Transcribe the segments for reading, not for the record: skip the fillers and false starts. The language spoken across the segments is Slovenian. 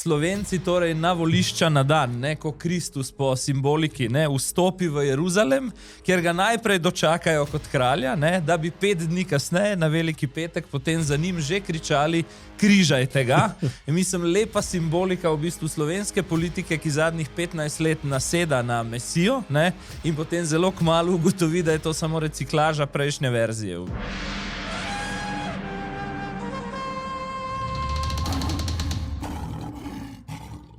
Slovenci torej na volišča na dan, ne, ko Kristus po simboliki vstopi v Jeruzalem, kjer ga najprej dočakajo kot kralja, ne, da bi 5 dni kasneje na Veliki petek potem za njim že kričali križajte ga. Mislim, lepa simbolika v bistvu slovenske politike, ki zadnjih 15 let naseda na Mesijo, ne, in potem zelo kmalu ugotovi, da je to samo reciklaža prejšnje verzije.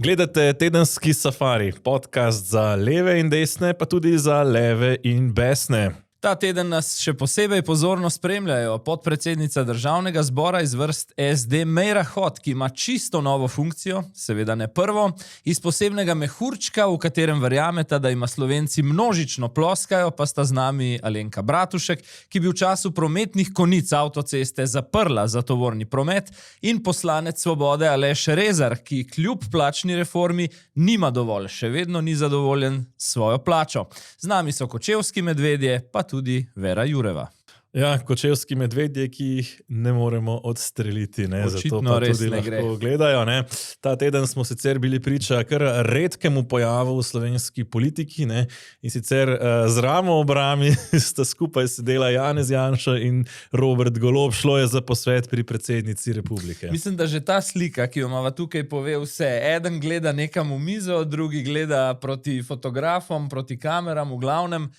Gledate Tedenski safari, podcast za leve in desne, pa tudi za leve in besne. Ta teden nas še posebej pozorno spremljajo podpredsednica Državnega zbora iz vrst SD Meira Hot, ki ima čisto novo funkcijo, seveda ne prvo, iz posebnega mehurčka, v katerem verjameta, da ima Slovenci množično ploskajo, pa sta z nami Alenka Bratušek, ki bi v času prometnih konic avtoceste zaprla za tovorni promet, in poslanec Svobode Aleš Rezar, ki kljub plačni reformi nima dovolj, še vedno ni zadovoljen s svojo plačo. Z nami so kočevski medvedje, pa tudi Vera Jureva. Ja, kočevski medvedje, ki jih ne moremo odstreliti, ne? Zato pa tudi lahko gledajo. Ne? Ta teden smo sicer bili priča kar redkemu pojavu v slovenski politiki, ne? In sicer z ramo ob rami sta skupaj sedela Janez Janša in Robert Golob, šlo je za posvet pri predsednici republike. Mislim, da že ta slika, ki jo imava tukaj, pove vse. Eden gleda nekam v mizo, drugi gleda proti fotografom, proti kameram, v glavnem.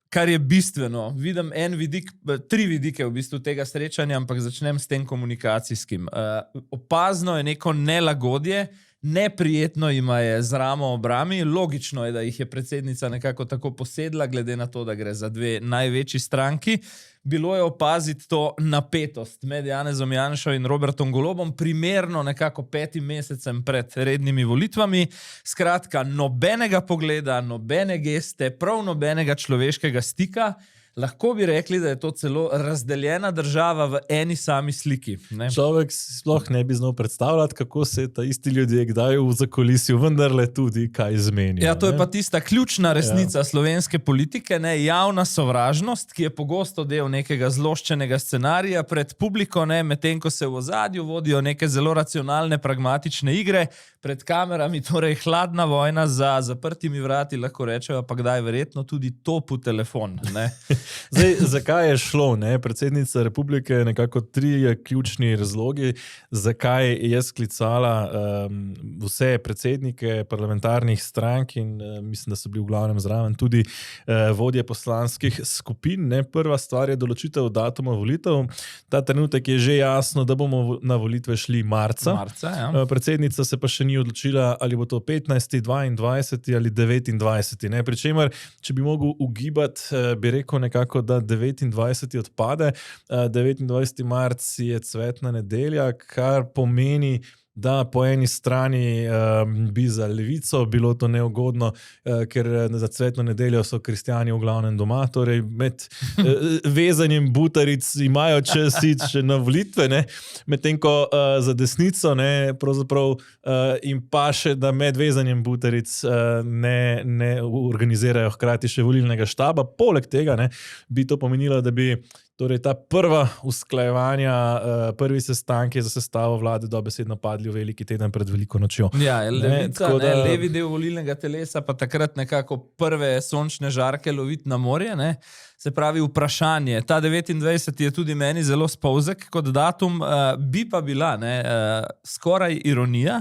Kar je bistveno. Vidim tri vidike v bistvu tega srečanja, ampak začnem s tem komunikacijskim. Opazno je neko nelagodje, neprijetno jima je z ramo ob rami, logično je, da jih je predsednica nekako tako posedla, glede na to, da gre za dve največji stranki. Bilo je opaziti to napetost med Janezom Janšo in Robertom Golobom, primerno nekako 5 mesecem pred rednimi volitvami. Skratka, nobenega pogleda, nobene geste, prav nobenega človeškega stika. Lahko bi rekli, da je to celo razdeljena država v eni sami sliki. Ne? Človek sploh ne bi znal predstavljati, kako se ta isti ljudje kdaj v zakulisju vendarle tudi kaj zmenijo. Ja, to je pa tista ključna resnica slovenske politike, ne? Javna sovražnost, ki je pogosto del nekega zloščenega scenarija pred publiko, ne? Medtem ko se v ozadju vodijo neke zelo racionalne, pragmatične igre, pred kamerami torej hladna vojna za zaprtimi vrati, lahko rečejo, pa kdaj verjetno tudi topu telefon. Ne? Zdaj, zakaj je šlo? Ne? Predsednica republike, nekako 3 ključni razlogi, zakaj je sklicala vse predsednike parlamentarnih strank in mislim, da so bili v glavnem zraven tudi vodje poslanskih skupin. Ne? Prva stvar je določitev datuma volitev. Ta trenutek je že jasno, da bomo na volitve šli marca. Ja. Predsednica se pa še ni odločila, ali bo to 15., 22. ali 29. Ne? Pričemer, če bi mogel ugibati, bi rekel nekako, da 29. odpade. 29. marc je cvetna nedelja, kar pomeni, da po eni strani bi za levico bilo to neugodno, ker za cvetno nedeljo so kristjani v glavnem doma, torej med vezanjem butaric imajo čas iti še na volitve, ne? Medtem ko za desnico ne, pravzaprav in pa še, da med vezanjem butaric ne organizirajo hkrati še volilnega štaba. Poleg tega ne, bi to pomenilo, da bi torej ta prva usklajevanja, prvi sestanki za sestavo vlade dobesedno padli v veliki teden pred veliko nočjo. Ja, levica, levi del volilnega telesa, pa takrat nekako prve sončne žarke loviti na morje, ne? Se pravi vprašanje. Ta 29. je tudi meni zelo spolzek kot datum, bi pa bila skoraj ironija.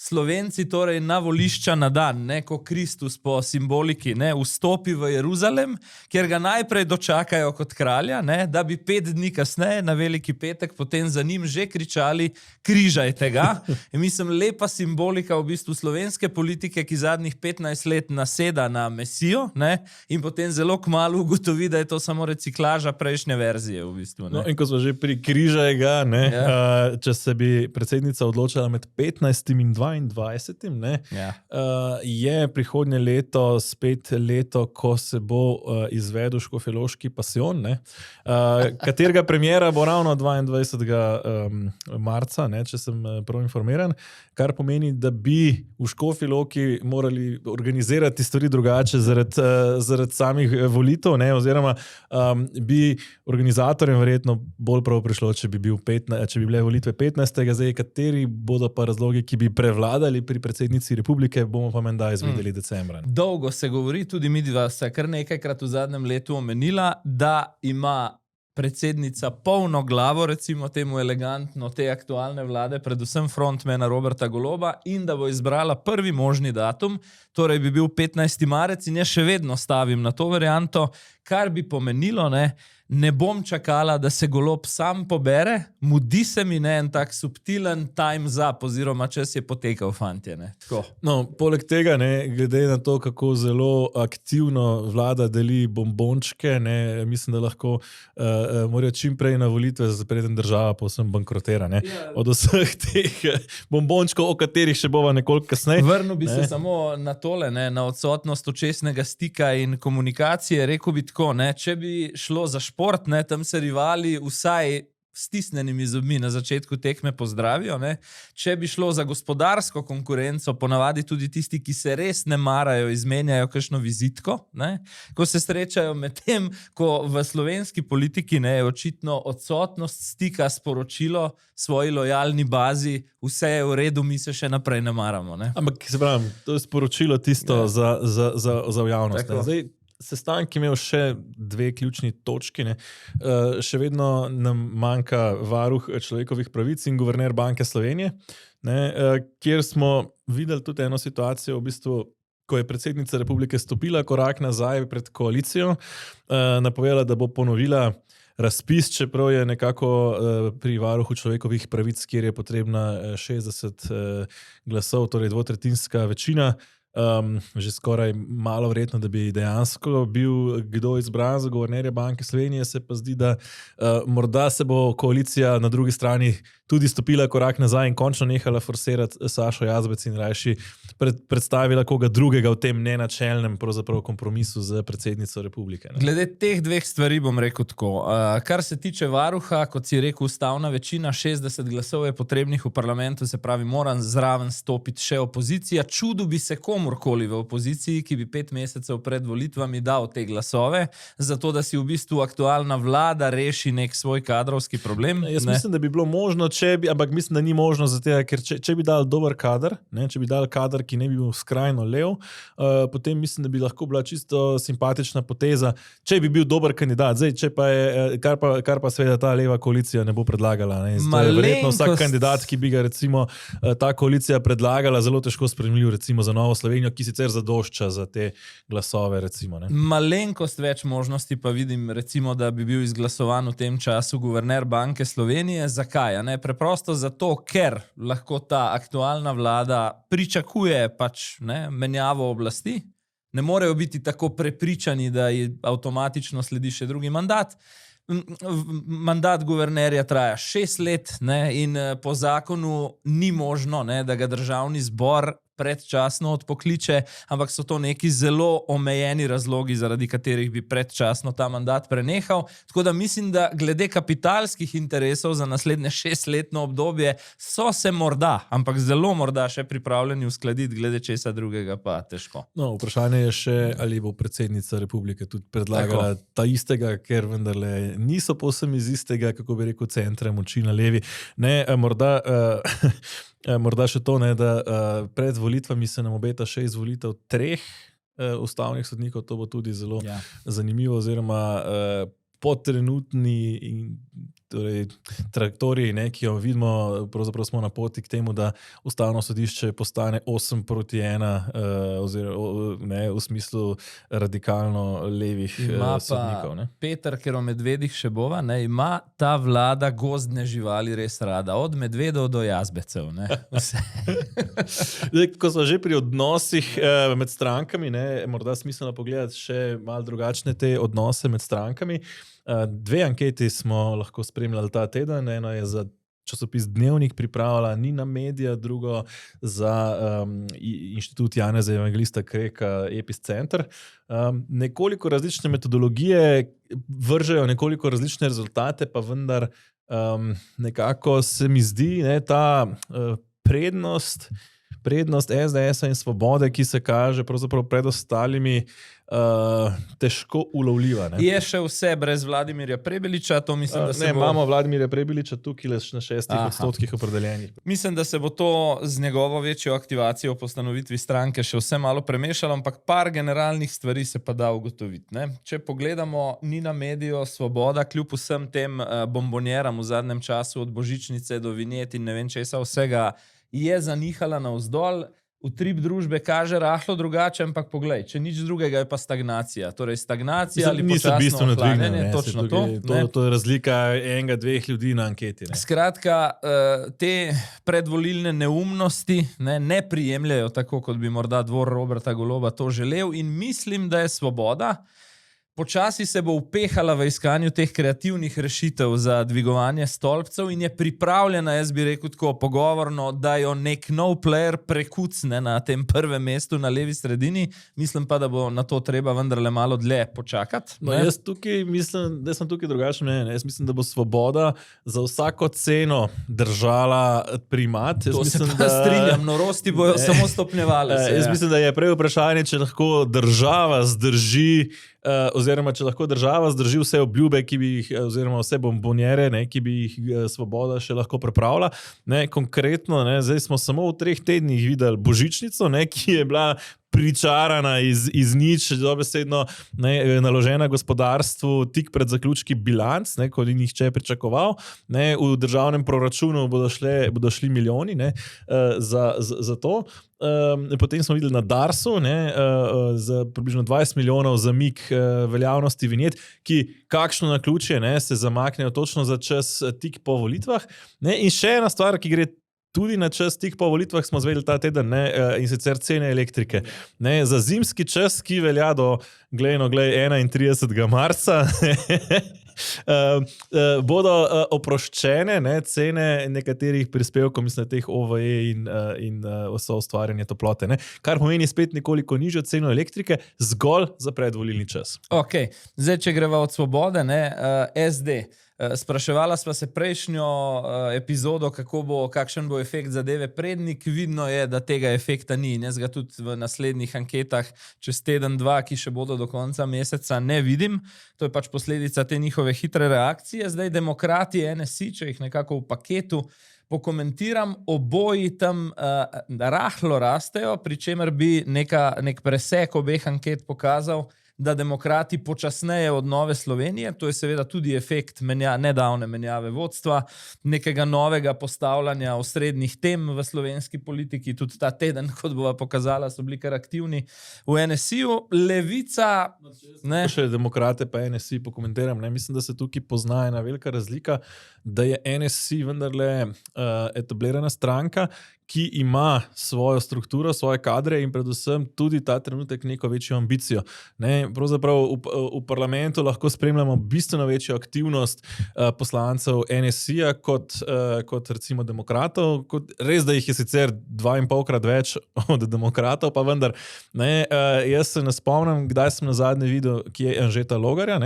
Slovenci torej na volišča na dan, ne, ko Kristus po simboliki vstopi v Jeruzalem, kjer ga najprej dočakajo kot kralja, ne, da bi 5 dni kasneje na Veliki petek potem za njim že kričali križajte ga. Mislim, lepa simbolika v bistvu slovenske politike, ki zadnjih 15 let naseda na Mesijo, ne, in potem zelo kmalu ugotovi, da je to samo reciklaža prejšnje verzije v bistvu. Ne? No, in ko smo že pri križaj ga, če se bi predsednica odločila med 15. in 22. Ne, je prihodnje leto spet leto, ko se bo izvedel škofjeloški pasijon, ne, katerega premiera bo ravno 22. marca, ne, če sem prav informiran, kar pomeni, da bi v Škofji Loki morali organizirati stvari drugače zaradi samih volitev, ne, oziroma bi organizatorjem verjetno bolj prav prišlo, če bi bile volitve 15. Zdaj, kateri bodo pa razlogi, ki bi prevladali pri predsednici republike, bomo pa menda izvedeli decembra. Dolgo se govori, tudi midva se kar nekajkrat v zadnjem letu omenila, da ima predsednica polno glavo, recimo temu elegantno, te aktualne vlade, predvsem frontmana Roberta Goloba, in da bo izbrala prvi možni datum, torej bi bil 15. marec, in jaz še vedno stavim na to varianto, kar bi pomenilo, ne bom čakala, da se Golob sam pobere, mudi se mi en tak subtilen time's up, oziroma čas je potekal, fantje. No, poleg tega, glede na to, kako zelo aktivno vlada deli bombončke, mislim, da lahko morajo čim prej na volitve, preden država povsem bankrotira. Od vseh teh bombončkov, o katerih še bova nekoliko kasneje. Vrnil bi se samo na tole, na odsotnost očesnega stika in komunikacije. Rekel bi tako, če bi šlo za šport, tam se rivali vsaj stisnenimi zobmi na začetku tekme pozdravijo. Če bi šlo za gospodarsko konkurenco, ponavadi tudi tisti, ki se res ne marajo, izmenjajo kakšno vizitko. Ko se srečajo med tem, ko v slovenski politiki je očitno odsotnost stika sporočilo svoji lojalni bazi, vse je v redu, mi se še naprej ne maramo. Ampak se pravim, to je sporočilo tisto za javnost. Zdaj, sestanek imel še dve ključni točki. Še vedno nam manjka varuh človekovih pravic in guverner Banke Slovenije, kjer smo videli tudi eno situacijo, v bistvu, ko je predsednica republike stopila korak nazaj pred koalicijo, napovedala, da bo ponovila razpis, čeprav je nekako pri varuhu človekovih pravic, kjer je potrebna 60 glasov, torej dvotretjinska večina, že skoraj malo verjetno, da bi dejansko bil kdo izbran za guvernerja Banke Slovenije, se pa zdi, da morda se bo koalicija na drugi strani tudi stopila korak nazaj in končno nehala forsirati Sašo Jazbec in rajši predstavila koga drugega v tem nenačelnem pravzaprav kompromisu z predsednico republike. Glede teh dveh stvari bom rekel tako. Kar se tiče varuha, kot si rekel, ustavna večina, 60 glasov je potrebnih v parlamentu, se pravi, mora zraven stopiti še opozicija. Čudu bi se komorkoli v opoziciji, ki bi 5 mesecev pred volitvami dal te glasove, zato da si v bistvu aktualna vlada reši nek svoj kadrovski problem. Jaz mislim, da bi bilo možno, ampak mislim, da ni možno zato, ker če bi dal dober kader, če bi dal kader, ki ne bi bil skrajno lev, potem mislim, da bi lahko bila čisto simpatična poteza, če bi bil dober kandidat. Zdaj, če pa je, kar pa seveda ta leva koalicija ne bo predlagala. Verjetno vsak kandidat, ki bi ga recimo ta koalicija predlagala, zelo težko sprejemljiv recimo za Novo Slovenijo, ki sicer zadošča za te glasove recimo. Malenkost več možnosti pa vidim recimo, da bi bil izglasovan v tem času guverner Banke Slovenije. Zakaj? Preprosto zato, ker lahko ta aktualna vlada pričakuje menjavo oblasti. Ne morejo biti tako prepričani, da ji avtomatično sledi še drugi mandat. Mandat guvernerja traja 6 let in po zakonu ni možno, da ga državni zbor predčasno odpokliče, ampak so to neki zelo omejeni razlogi, zaradi katerih bi predčasno ta mandat prenehal. Tako da mislim, da glede kapitalskih interesov za naslednje 6-letno obdobje so se morda, ampak zelo morda še pripravljeni uskladiti, glede česa drugega pa težko. No, vprašanje je še, ali bo predsednica republike tudi predlagala ta istega, ker vendarle niso povsem iz istega, kako bi rekel, centra moči na levi. Morda še to, da pred volitvami se nam obeta še izvolitev 3 ustavnih sodnikov, to bo tudi zelo zanimivo, oziroma po trenutni trajektoriji, ki jo vidimo, pravzaprav smo na poti k temu, da ustavno sodišče postane 8-1, v smislu radikalno levih sodnikov. Peter, ker o medvedih še bova, ima ta vlada gozdne živali res rada, od medvedov do jazbecev. Ko smo že pri odnosih med strankami, morda smiselno pogledati še malo drugačne te odnose med strankami. 2 anketi smo lahko spremljali ta teden. Eno je za časopis Dnevnik pripravila Nina Media, drugo za inštitut Janeza Evangelista Kreka Episcenter. Nekoliko različne metodologije vržejo nekoliko različne rezultate, pa vendar nekako se mi zdi ta prednost prednost SDS-a in Svobode, ki se kaže pravzaprav pred ostalimi težko ulovljiva. Ne? Je še vse brez Vladimirja Prebiliča, to mislim, da se bo... Imamo Vladimirja Prebiliča tukaj le na 6% opredeljenih. Mislim, da se bo to z njegovo večjo aktivacijo po ustanovitvi stranke še vse malo premešalo, ampak par generalnih stvari se pa da ugotoviti. Ne? Če pogledamo Nina Medijo, Svoboda, kljub vsem tem bombonjeram v zadnjem času od božičnice do vinjet in ne vem česa vsega, je zanihala navzdol. Utrip družbe kaže rahlo drugače, ampak poglej, če nič drugega je pa stagnacija. Torej stagnacija ali počasno ohlanjanje, točno to. To je razlika enega, dveh ljudi na anketi. Ne? Skratka, te predvolilne neumnosti ne prijemljajo tako, kot bi morda dvor Roberta Goloba to želel in mislim, da je Svoboda počasi se bo upehala v iskanju teh kreativnih rešitev za dvigovanje stolpcev in je pripravljena, jaz bi rekel tako pogovorno, da jo nek nov player prekucne na tem prvem mestu na levi sredini. Mislim pa, da bo na to treba vendarle malo dlje počakati. No, jaz tukaj mislim, da sem tukaj drugačen mnenje. Jaz mislim, da bo Svoboda za vsako ceno držala primat. To se pa strinjam, norosti bojo samo stopnjevale. Jaz mislim, da je prej vprašanje, če lahko država zdrži oziroma če lahko država zdrži vse obljube, ki bi jih, oziroma vse bombonjere, ki bi jih Svoboda še lahko pripravila. Konkretno, zdaj smo samo v 3 tednih videli božičnico, ki je bila pričarana iz nič, dobesedno naložena gospodarstvu tik pred zaključki bilanc, ko ni nihče pričakoval. V državnem proračunu bodo šli milijoni za to. Potem smo videli na Darsu za približno 20 milijonov zamik veljavnosti vinjet, ki kakšno naključje se zamaknejo točno za čas tik po volitvah. In še ena stvar, ki gre tudi na čas tik po volitvah, smo zvedeli ta teden, in sicer cene elektrike. Za zimski čas, ki velja do 31. marca, bodo oproščene cene nekaterih prispevkov, mislim, teh OVE in vso ustvarjanje toplote. Kar pomeni spet nekoliko nižjo ceno elektrike, zgolj za predvolilni čas. Ok, zdaj, če greva od Svobode, SD. Spraševala sva se prejšnjo epizodo, kakšen bo efekt zadeve Prednik. Vidno je, da tega efekta ni. Jaz ga tudi v naslednjih anketah čez teden, dva, ki še bodo do konca meseca, ne vidim. To je pač posledica te njihove hitre reakcije. Zdaj demokrati, NSI, če jih nekako v paketu pokomentiram, oboji tam rahlo rastejo, pri čemer bi nek presek obeh anket pokazal, da demokrati počasneje od Nove Slovenije, to je seveda tudi efekt nedavne menjave vodstva, nekega novega postavljanja osrednjih tem v slovenski politiki, tudi ta teden, kot bova pokazala, so bili kar aktivni v NSI-ju. Levica... Še demokrate pa NSI pokomentiram, mislim, da se tukaj pozna ena velika razlika, da je NSI vendarle etablirana stranka, ki ima svojo strukturo, svoje kadre in predvsem tudi ta trenutek neko večjo ambicijo. Pravzaprav v parlamentu lahko spremljamo bistveno večjo aktivnost poslancev NSI-ja kot recimo demokratov. Res, da jih je sicer 2,5-krat več od demokratov, pa vendar. Jaz se ne spomnim, kdaj sem nazadnje videl, kje je Anžeta Logarja,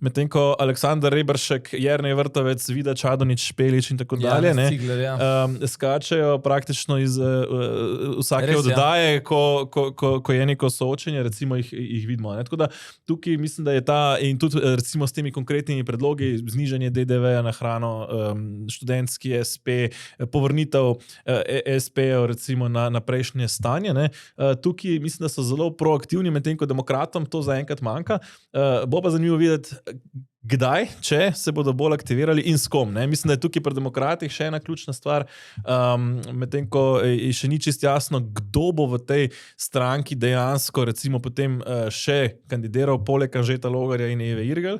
medtem ko Aleksandar Reberšek, Jernej Vrtovec, Vida Čadonič, Špelič in tako dalje, skačejo praktično iz vsake oddaje, ko je neko soočenje, recimo jih vidimo. Tako da tukaj mislim, da je in tudi recimo s temi konkretnimi predlogi, znižanje DDV-ja na hrano, študentski SP, povrnitev SP-jev recimo na prejšnje stanje. Tukaj mislim, da so zelo proaktivni, medtem ko demokratom to zaenkrat manjka. Bo pa zanimivo videti, kdaj, če se bodo bolj aktivirali in s kom. Mislim, da je tukaj pri demokratih še ena ključna stvar, medtem ko še ni čist jasno, kdo bo v tej stranki dejansko recimo potem še kandidiral poleg Anžeta Logarja in Eve Irgl.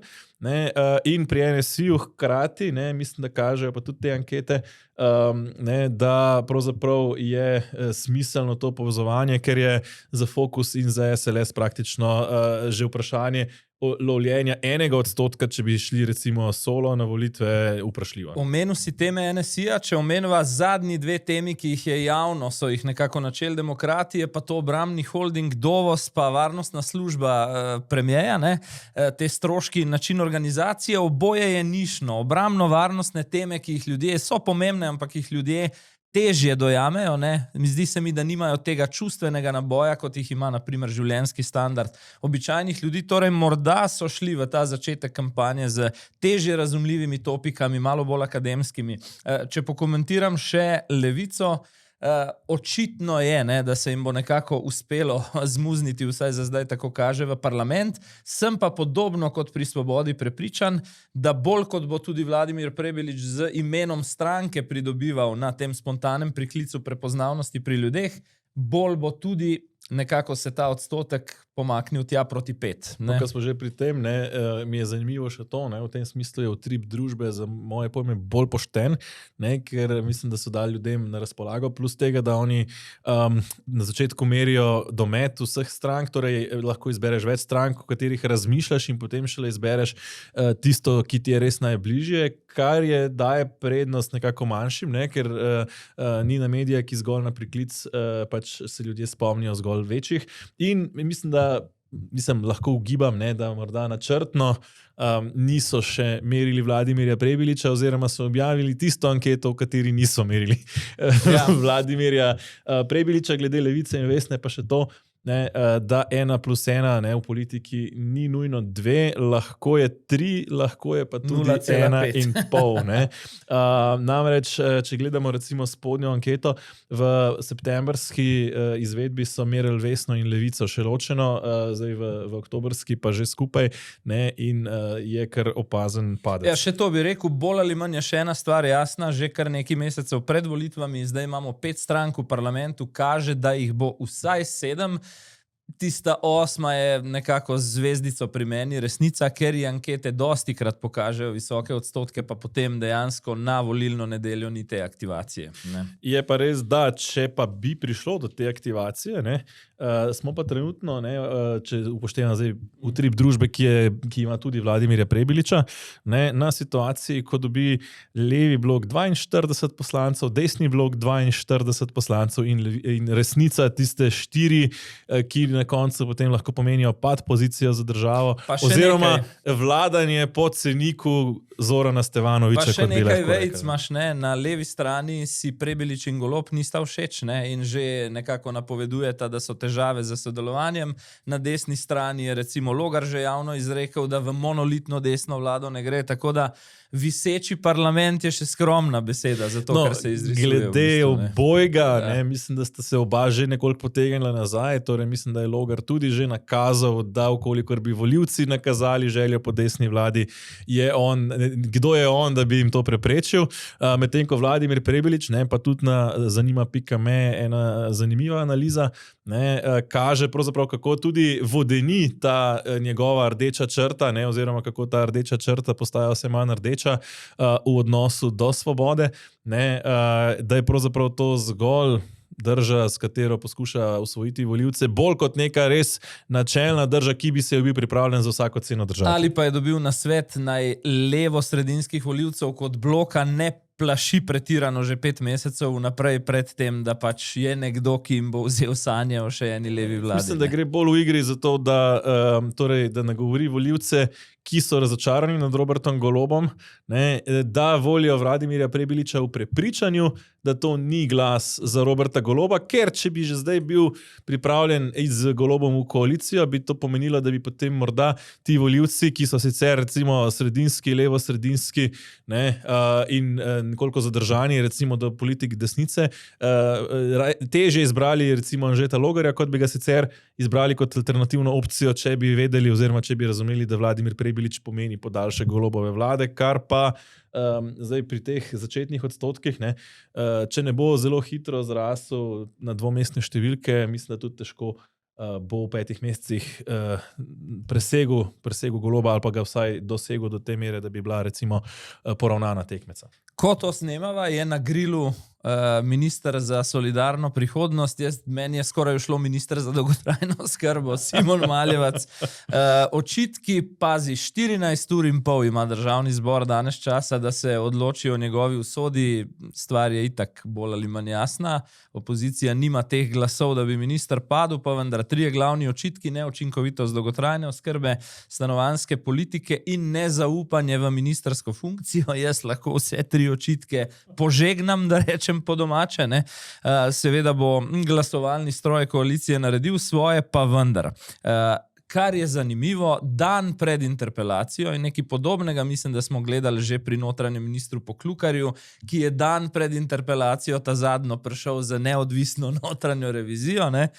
In pri NSI-ju hkrati, mislim, da kažejo pa tudi te ankete, da pravzaprav je smiselno to povezovanje, ker je za Fokus in za SLS praktično že vprašanje lovljenja 1%, če bi šli recimo solo na volitve, vprašljivo. Omenil si teme NSI-ja, če omeniva zadnji 2 temi, ki jih je javno, so jih nekako načeli demokrati, je pa to obrambni holding Dovoz pa varnostna služba premierja, te stroški in način organizacije, oboje je nišno. Obrambno-varnostne teme, ki jih ljudje so pomembne, ampak jih ljudje težje dojamejo, ne? Zdi se mi, da nimajo tega čustvenega naboja, kot jih ima na primer življenjski standard običajnih ljudi, torej morda so šli v ta začetek kampanje z težje razumljivimi topikami, malo bolj akademskimi. Če pokomentiram še Levico, očitno je, ne, da se jim bo nekako uspelo zmuzniti, vsaj za zdaj tako kaže, v parlament. Sem pa podobno kot pri Svobodi prepričan, da bolj kot bo tudi Vladimir Prebilič z imenom stranke pridobival na tem spontanem priklicu prepoznavnosti pri ljudeh, bolj bo tudi nekako se ta odstotek pomaknil tja proti 5. Ko smo že pri tem, ne, mi je zanimivo še to, ne, v tem smislu je utrip družbe za moje pojme bolj pošten, ne, ker mislim, da so dali ljudem na razpolago, plus tega, da oni na začetku merijo domet vseh strank, torej lahko izbereš več strank, o katerih razmišljaš in potem šele izbereš tisto, ki ti je res najbližje, kar daje prednost nekako manjšim, ne, ker ni na medije, ki zgolj na priklic pač se ljudje spomnijo zgolj večjih. In mislim, da lahko ugibam, ne, da morda načrtno niso še merili Vladimirja Prebiliča oziroma so objavili tisto anketo, v kateri niso merili Vladimirja Prebiliča, glede Levice in Vesne pa še to, ne, da 1+1 ne, v politiki ni nujno 2, lahko je 3, lahko je pa tudi 1,5. Ne. Namreč, če gledamo recimo spodnjo anketo, v septembrski izvedbi so merili Vesno in Levico še ločeno, zdaj v oktobrski pa že skupaj, ne, in je kar opazen padec. Ja, še to bi rekel, bolj ali manj je še ena stvar jasna, že kar nekaj mesecev pred volitvami, zdaj imamo 5 strank v parlamentu, kaže, da jih bo vsaj 7. Tista 8. je nekako zvezdico pri meni, resnica, ker ji ankete dostikrat pokažejo visoke odstotke, pa potem dejansko na volilno nedeljo ni te aktivacije. Ne. Je pa res, da če pa bi prišlo do te aktivacije, ne, smo pa trenutno, ne, če upoštevamo zdaj utrip družbe, ki ima tudi Vladimirja Prebiliča, ne, na situaciji, ko dobi levi blok 42 poslancev, desni blok 42 poslancev in resnica tiste 4, ki na koncu potem lahko pomenijo pad pozicijo za državo, oziroma vladanje po ceniku Zorana Stevanoviča. Pa še nekaj vejc imaš, ne, na levi strani si Prebilič in Golob nista všeč, ne, in že nekako napovedujeta, da so težave za sodelovanjem. Na desni strani je recimo Logar že javno izrekel, da v monolitno desno vlado ne gre, tako da viseči parlament je še skromna beseda, zato ker se izrisuje. Glede obojga, ne, mislim, da sta se oba že nekoliko potegnila nazaj, torej mislim, da je Logar tudi že nakazal, da ukolikor bi volivci nakazali željo po desni vladi, kdo je on, da bi jim to preprečil. Medtem ko Vladimir Prebilič, ne, pa tudi na zanima.me ena zanimiva analiza, ne, kaže pravzaprav, kako tudi vodeni ta njegova rdeča črta, ne, oziroma kako ta rdeča črta postaja vse manj rdeča v odnosu do Svobode, ne, da je pravzaprav to zgolj drža, s katero poskuša osvojiti volivce, bolj kot neka res načelna drža, ki bi se jo bil pripravljen za vsako ceno držati. Ali pa je dobil nasvet naj levo-sredinskih volivcev kot bloka ne plaši pretirano že 5 mesecev naprej pred tem, da pač je nekdo, ki jim bo vzel sanje o še eni levi vladi. Mislim, da gre bolj v igri za to, da nagovori volivce, ki so razočarani nad Robertom Golobom, ne, da volijo Vladimirja Prebiliča v prepričanju, da to ni glas za Roberta Goloba, ker če bi že zdaj bil pripravljen z Golobom v koalicijo, bi to pomenilo, da bi potem morda ti volivci, ki so sicer recimo sredinski, levo-sredinski, ne, in nekoliko zadržani recimo do politik desnice, teže izbrali recimo Anžeta Logarja, kot bi ga sicer izbrali kot alternativno opcijo, če bi vedeli oziroma če bi razumeli, da Vladimir Prebilič pomeni podaljšek Golobove vlade, kar pa zdaj pri teh začetnih odstotkih, ne, če ne bo zelo hitro zrasel na dvomestne številke, mislim, da tudi težko bo v 5 mesecih presegel Goloba ali pa ga vsaj dosegel do te mere, da bi bila recimo poravnana tekmeca. Ko to snemava, je na grilu minister za solidarno prihodnost, meni je skoraj šlo minister za dolgotrajno oskrbo, Simon Maljevac. Očitki, pazi, 14 ur in pol ima Državni zbor danes časa, da se odloči o njegovi usodi, stvar je itak bolj ali manj jasna, opozicija nima teh glasov, da bi minister padel, pa vendar 3 glavni očitki, neučinkovitost dolgotrajne oskrbe, stanovanjske politike in nezaupanje v ministrsko funkcijo. Jaz lahko vse 3 očitke požegnam, da rečem rečem po domače, ne. Seveda bo glasovalni stroj koalicije naredil svoje, pa vendar. Kar je zanimivo, dan pred interpelacijo in nekaj podobnega, mislim, da smo gledali že pri notranjem ministru Poklukarju, ki je dan pred interpelacijo ta zadnjo prišel za neodvisno notranjo revizijo, ne.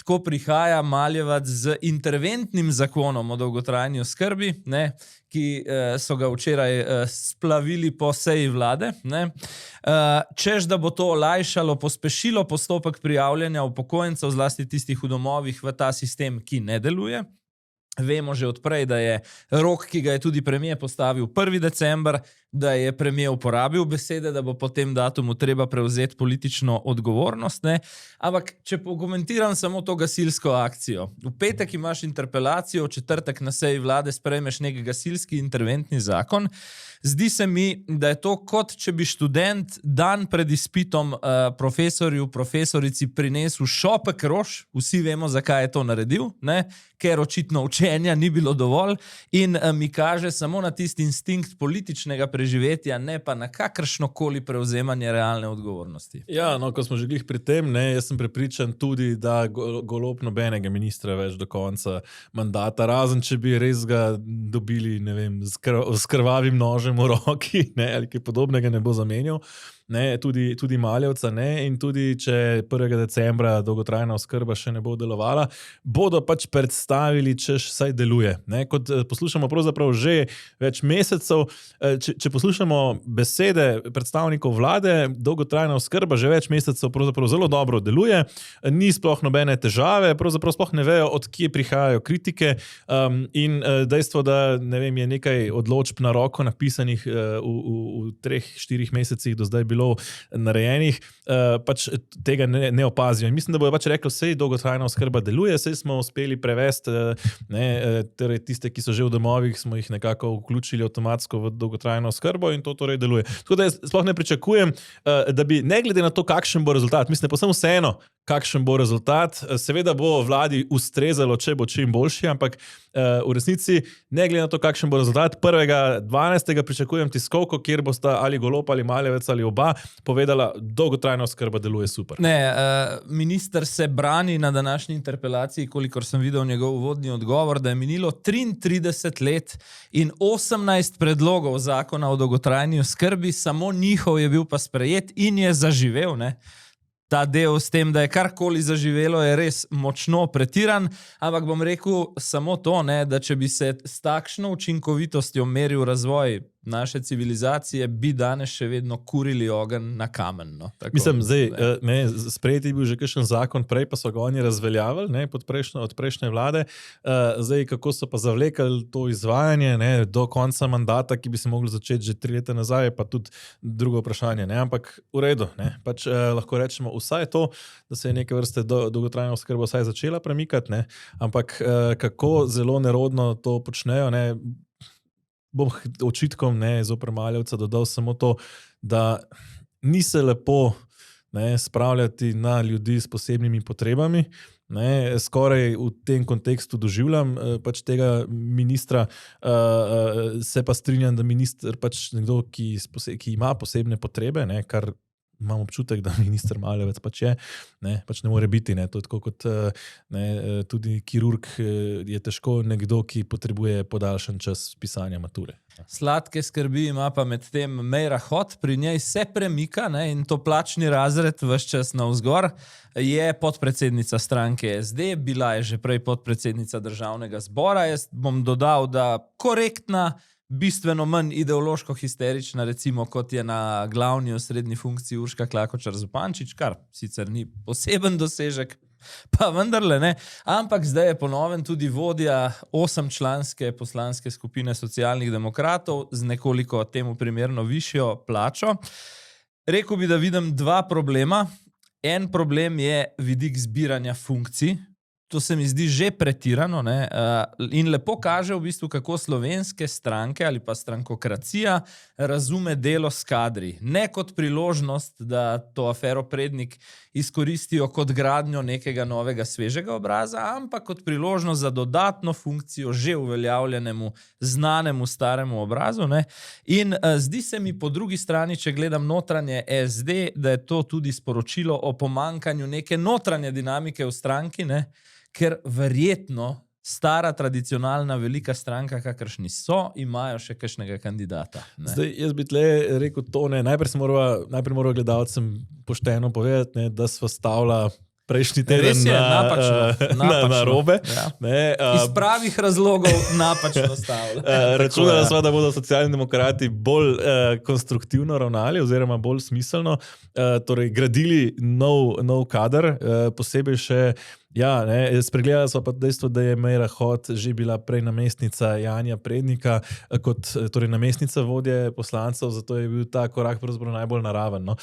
Tako prihaja Maljevac z interventnim zakonom o dolgotrajni oskrbi, ne, ki so ga včeraj splavili po seji vlade, ne. Češ, da bo to olajšalo, pospešilo postopek prijavljanja upokojencev, zlasti tistih v domovih, v ta sistem, ki ne deluje. Vemo že odprej, da je rok, ki ga je tudi premier postavil 1. december, da je premier uporabil besede, da bo po tem datumu treba prevzeti politično odgovornost, ne. Ampak, če pokomentiram samo to gasilsko akcijo. V petek imaš interpelacijo, v četrtek na seji vlade sprejmeš nek gasilski interventni zakon. Zdi se mi, da je to kot, če bi študent dan pred izpitom profesorju, profesorici prinesel šopek rož, vsi vemo, zakaj je to naredil, ne? Ker očitno učenja ni bilo dovolj in mi kaže samo na tisti instinkt političnega preživetja, ne pa na kakršnokoli prevzemanje realne odgovornosti. Ja, no, ko smo že glih pri tem, ne, jaz sem prepričan tudi, da Golob nobenega ministra več do konca mandata, razen če bi res ga dobili, ne vem, s krvavim nožem v roki, ne, ali kaj podobnega ne bo zamenjal. Ne, tudi Maljevca, ne, in tudi če 1. decembra dolgotrajna oskrba še ne bo delovala, bodo pač predstavili, če saj deluje. Ne, kot poslušamo pravzaprav že več mesecev, če poslušamo besede predstavnikov vlade, dolgotrajna oskrba že več mesecev pravzaprav zelo dobro deluje, ni sploh nobene težave, pravzaprav sploh ne vejo, od kje prihajajo kritike, in dejstvo, da ne vem, je nekaj odločb na roko napisanih v 3-4 mesecih do zdaj bilo narejenih, pač tega ne opazijo. In mislim, da bojo pač rekli, sej dolgotrajna oskrba deluje, sej smo uspeli prevesti, torej tiste, ki so že v domovih, smo jih nekako vključili avtomatsko v dolgotrajno oskrbo in to torej deluje. Tako da jaz sploh ne pričakujem, da bi ne glede na to, kakšen bo rezultat, mislim, povsem vseeno, kakšen bo rezultat, seveda bo vladi ustrezalo, če bo čim boljši, ampak v resnici, ne glede na to, kakšen bo rezultat, 1.12. pričakujem tiskovko, kjer bosta ali Golob ali Maljevec ali oba povedala, dolgotrajna oskrba deluje super. Ne, minister se brani na današnji interpelaciji, kolikor sem videl njegov uvodni odgovor, da je minilo 33 let in 18 predlogov zakona o dolgotrajni oskrbi, samo njihov je bil pa sprejet in je zaživel, ne. Ta del s tem, da je karkoli zaživelo, je res močno pretiran, ampak bom rekel samo to, ne, da če bi se s takšno učinkovitostjo meril razvoj naše civilizacije, bi danes še vedno kurili ogenj na kamen. No. Tako, mislim, zdaj, sprejeti je bil že kakšen zakon prej, pa so ga oni razveljavili, ne, od prejšnje vlade. Zdaj, kako so pa zavlekali to izvajanje, ne, do konca mandata, ki bi se mogli začeti že 3 leta nazaj, pa tudi drugo vprašanje. Ne, ampak v redu, ne, pač lahko rečemo vsaj to, da se je neke vrste dolgotrajna oskrba vsaj začela premikati, ne, ampak kako zelo nerodno to počnejo, ne, bom očitkom, ne, zoper Maljevca dodal samo to, da ni se lepo, ne, spravljati na ljudi s posebnimi potrebami, ne, skoraj v tem kontekstu doživljam pač tega ministra, se pa strinjam, da minister pač nekdo, ki ima posebne potrebe, ne, kar imam občutek, da minister Maljevec pač je, ne, pač ne more biti, ne, to je tako kot, ne, tudi kirurg je težko nekdo, ki potrebuje podaljšan čas pisanja mature. Sladke skrbi ima pa med tem Meira Hot, pri njej se premika, ne, in to plačni razred ves čas navzgor, je podpredsednica stranke SD, bila je že prej podpredsednica Državnega zbora, jaz bom dodal, da korektna, bistveno manj ideološko histerična, recimo kot je na glavni osrednji funkciji Urška Klakočar Zupančič, kar sicer ni poseben dosežek, pa vendarle ne, ampak zdaj je po novem tudi vodja 8-članske poslanske skupine Socialnih demokratov z nekoliko temu primerno višjo plačo. Rekel bi, da vidim 2 problema. En problem je vidik zbiranja funkcij. to se mi zdi že pretirano, ne? In lepo kaže v bistvu, kako slovenske stranke ali pa strankokracija razume delo s kadri. Ne kot priložnost, da to afero Prednik izkoristijo kot gradnjo nekega novega svežega obraza, ampak kot priložnost za dodatno funkcijo že uveljavljenemu, znanemu staremu obrazu. Ne? In zdi se mi po drugi strani, če gledam notranje SD, da je to tudi sporočilo o pomankanju neke notranje dinamike v stranki, ne? Ker verjetno stara, tradicionalna, velika stranka, kakršni so, imajo še kakšnega kandidata. Ne? Zdaj, jaz bi tle rekel to, ne, najprej moramo gledalcem pošteno povedati, ne, da sva stavila prejšnji teden na robe. Ja. Iz pravih razlogov napačno stavila. Računala sva, da bodo Socialni demokrati bolj konstruktivno ravnali oziroma bolj smiselno, torej gradili nov kader, posebej še spregledala sva pa dejstvo, da je Meira Hot že bila prej namestnica Janija Prednika kot torej namestnica vodje poslancev, zato je bil ta korak pravzaprav najbolj naraven. No.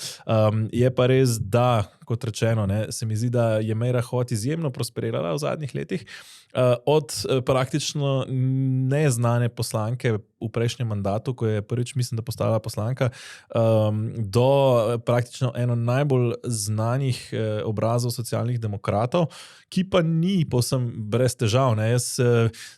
Je pa res, da, kot rečeno, se mi zdi, da je Meira Hot izjemno prosperirala v zadnjih letih. Od praktično neznane poslanke v prejšnjem mandatu, ko je prvič, mislim, da postala poslanka, do praktično eno najbolj znanih obrazov socialnih demokratov, ki pa ni povsem brez težav. Ne. Jaz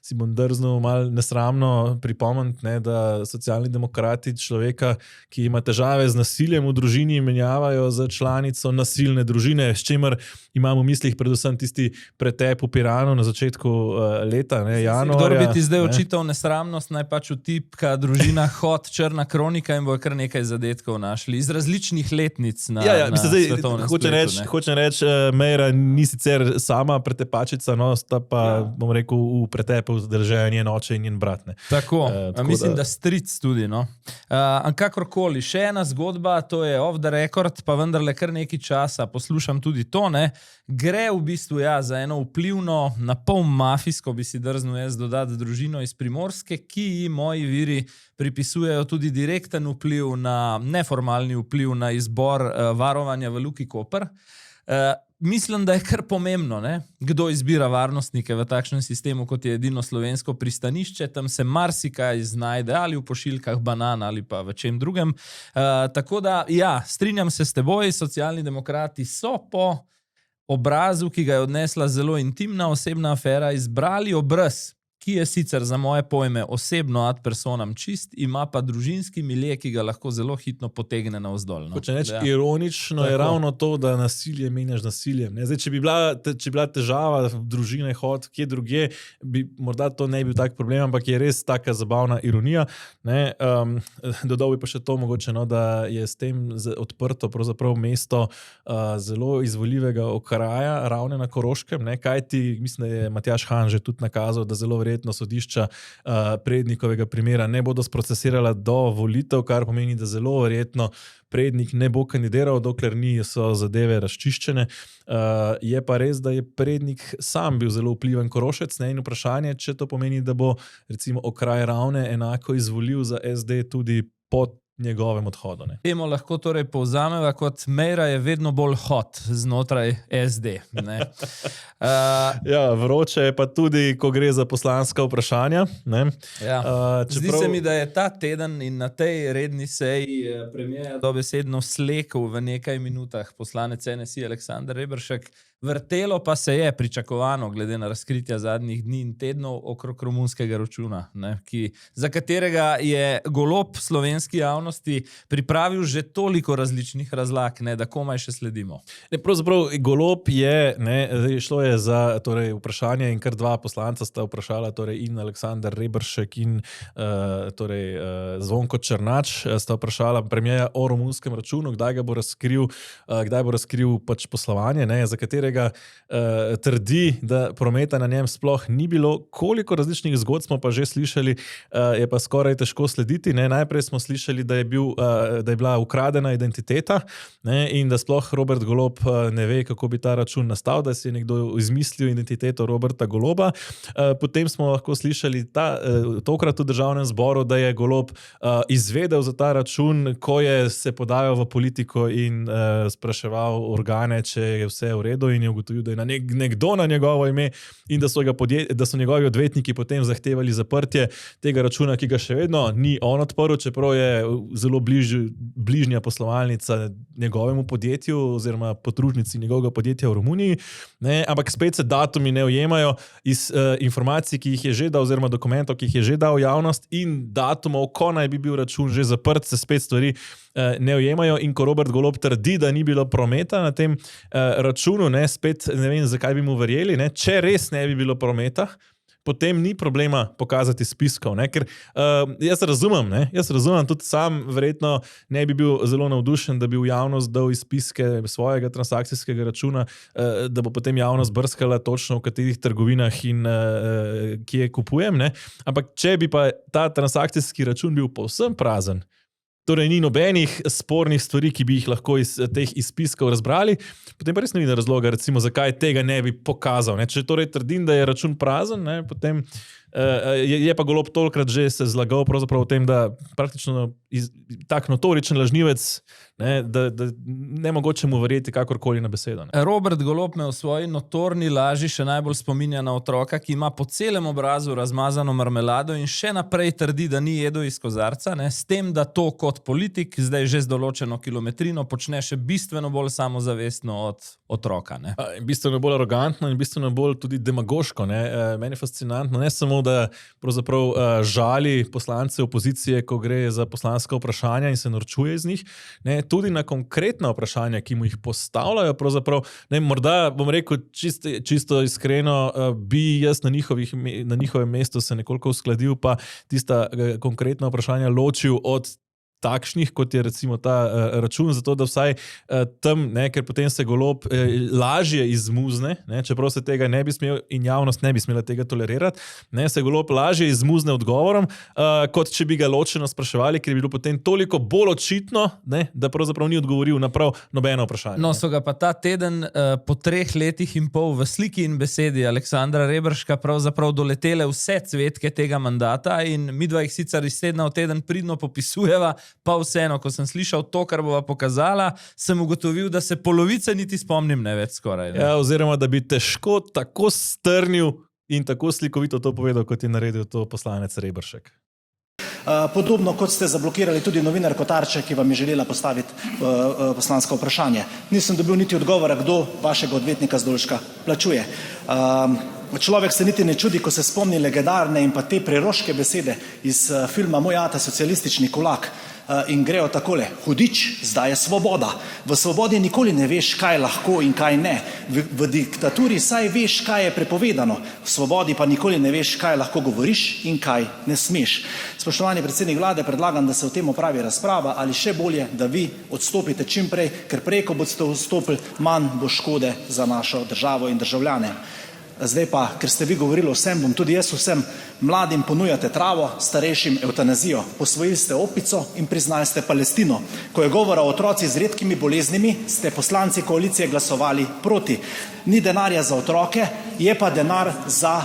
si bom drznil malo nesramno pripomniti, da socialni demokrati človeka, ki ima težave z nasiljem v družini, menjavajo za članico nasilne družine, s čimer imamo v mislih predvsem tisti pretep v Piranu na začetku leta, januarja. Kdor bi ti zdaj očital nesramnost, naj pač utipka družina Hot, Črna kronika in bo kar nekaj zadetkov našli. Iz različnih letnic na svetovnem spletu. Hočem reči, Meira ni sicer sama pretepačica, no, sta pa, bom rekel, v pretepu zdržajo njen oče in njen brat. Ne. Tako mislim, da stric tudi. No. Kakorkoli, še ena zgodba, to je off the record, pa vendarle kar nekaj časa poslušam tudi to, ne. Gre v bistvu za eno vplivno, napol mafijsko, bi si drznil jaz dodati, družino iz Primorske, ki ji moji viri pripisujejo tudi direkten vpliv na, neformalni vpliv na izbor varovanja v Luki Koper. Mislim, da je kar pomembno, ne? Kdo izbira varnostnike v takšnem sistemu, kot je edino slovensko pristanišče. Tam se marsikaj znajde ali v pošiljkah banan ali pa v čem drugem. Tako da, strinjam se s teboj, Socialni demokrati so po obrazu, ki ga je odnesla zelo intimna osebna afera, izbrali obraz, ki je sicer za moje pojme osebno ad personam čist, ima pa družinski milje, ki ga lahko zelo hitno potegne navzdol. No? Če neč, ironično je ravno to, da nasilje menjaš nasiljem. Zdaj, če bi bila težava v družine Hot, kje drugje, morda to ne bi bil tak problem, ampak je res taka zabavna ironija. Dodal bi pa še to mogoče, da je s tem odprto pravzaprav mesto zelo izvoljivega okraja, Ravne na Koroškem, kajti mislim, da je Matjaž Han že tudi nakazal, da zelo verjetno sodišča Prednikovega primera ne bodo sprocesirala do volitev, kar pomeni, da zelo verjetno Prednik ne bo kandidiral, dokler so zadeve razčiščene. Je pa res, da je Prednik sam bil zelo vpliven Korošec, in vprašanje, če to pomeni, da bo recimo okraj Ravne enako izvolil za SD tudi po njegovem odhodu. Ne. Temo lahko torej povzameva kot Meira je vedno bolj hot znotraj SD. Ne. Vroče je pa tudi, ko gre za poslanska vprašanja. Ne. Zdi se mi, da je ta teden in na tej redni seji premierja dobesedno slekel v nekaj minutah poslanec NSI Aleksander Reberšek. Vrtelo pa se je pričakovano, glede na razkritja zadnjih dni in tednov okrog romunskega računa, za katerega je Golob slovenski javnosti pripravil že toliko različnih razlag, da komaj še sledimo. Pravzaprav Golob je, šlo je za vprašanje in kar dva poslanca sta vprašala, in Aleksander Reberšek in Zvonko Černač sta vprašala premierja o romunskem računu, kdaj bo razkril pač poslovanje, za katerega trdi, da prometa na njem sploh ni bilo. Koliko različnih zgodb smo pa že slišali, je pa skoraj težko slediti. Najprej smo slišali, da je bila ukradena identiteta in da sploh Robert Golob ne ve, kako bi ta račun nastal, da si je nekdo izmislil identiteto Roberta Goloba. Potem smo lahko slišali tokrat v Državnem zboru, da je Golob izvedel za ta račun, ko je se podajal v politiko in spraševal organe, če je vse v redu, in je ugotovil, da je nekdo na njegovo ime in da so njegovi odvetniki potem zahtevali zaprtje tega računa, ki ga še vedno ni on odprl, čeprav je zelo bližnja poslovalnica njegovemu podjetju oziroma podružnici njegovega podjetja v Romuniji. Ne, ampak spet se datumi ne ujemajo iz informacij, ki jih je že dal, oziroma dokumentov, ki jih je že dal v javnost, in datumov, ko naj bi bil račun že zaprt, se spet stvari ne ujemajo. In ko Robert Golob trdi, da ni bilo prometa na tem računu, ne, spet ne vem, zakaj bi mu verjeli, ne, če res ne bi bilo prometa, potem ni problema pokazati spiskov, ne? Ker jaz razumem, tudi sam verjetno ne bi bil zelo navdušen, da bi v javnost dal izpiske svojega transakcijskega računa, da bo potem javnost brskala točno v katerih trgovinah in kje kupujem, ne? Ampak če bi pa ta transakcijski račun bil povsem prazen, torej ni nobenih spornih stvari, ki bi jih lahko iz teh izpiskov razbrali, potem pa res ne vidim razloga, recimo, zakaj tega ne bi pokazal. Ne? Če torej trdim, da je račun prazen, ne, potem je pa Golob tolikrat že se zlagal pravzaprav o tem, da praktično tak notoričen lažnivec, ne, da ne mogoče mu verjeti kakorkoli na besedo. Ne. Robert Golob me v svoji notorni laži še najbolj spominja na otroka, ki ima po celem obrazu razmazano marmelado in še naprej trdi, da ni jedel iz kozarca, ne, s tem, da to kot politik zdaj že z določeno kilometrino počne še bistveno bolj samozavestno od otroka. Ne. Bistveno bolj arogantno in bistveno bolj tudi demagoško. Ne. Meni je fascinantno, ne samo, da pravzaprav žali poslance opozicije, ko gre za poslanska vprašanja in se norčuje iz njih, ne, tudi na konkretna vprašanja, ki mu jih postavljajo, pravzaprav, ne, morda bom rekel čisto iskreno, bi jaz na njihovem mestu se nekoliko uskladil, pa tista konkretna vprašanja ločil od takšnih, kot je recimo ta račun, zato da vsaj tam, ne, ker potem se Golob lažje izmuzne, ne, čeprav se tega ne bi smel in javnost ne bi smela tega tolerirati, ne, se Golob lažje izmuzne odgovorom, kot če bi ga ločeno spraševali, ker je bilo potem toliko bolj očitno, ne, da pravzaprav ni odgovoril na prav nobeno vprašanje. No, so ga pa ta teden po 3 letih in pol v sliki in besedi Aleksandra Reberška pravzaprav doletele vse cvetke tega mandata in midva jih sicer iz tedna v teden pridno popisujeva, pa vseeno, ko sem slišal to, kar bova pokazala, sem ugotovil, da se polovice niti spomnim ne več skoraj. Ne? Ja, oziroma, da bi težko tako strnil in tako slikovito to povedal, kot je naredil to poslanec Reberšek. Podobno kot ste zablokirali tudi novinarko Tarče, ki vam je želela postaviti poslansko vprašanje. Nisem dobil niti odgovora, kdo vašega odvetnika Zdolška plačuje. Človek se niti ne čudi, ko se spomni legendarne in pa te preroške besede iz filma Moj ata socialistični kulak. In grejo takole: hudič, zdaj je svoboda. V svobodi nikoli ne veš, kaj lahko in kaj ne. V diktaturi saj veš, kaj je prepovedano. V svobodi pa nikoli ne veš, kaj lahko govoriš in kaj ne smeš. Spoštovani predsednik vlade, predlagam, da se o tem opravi razprava, ali še bolje, da vi odstopite čim prej, ker prej, ko boste odstopili, manj bo škode za našo državo in državljane. Zdaj pa, ker ste vi govorili o vsem, bom tudi jaz vsem. Mladim ponujate travo, starejšim evtanazijo. Posvojili ste opico in priznali ste Palestino. Ko je govora o otrocih z redkimi boleznimi, ste poslanci koalicije glasovali proti. Ni denarja za otroke, je pa denar za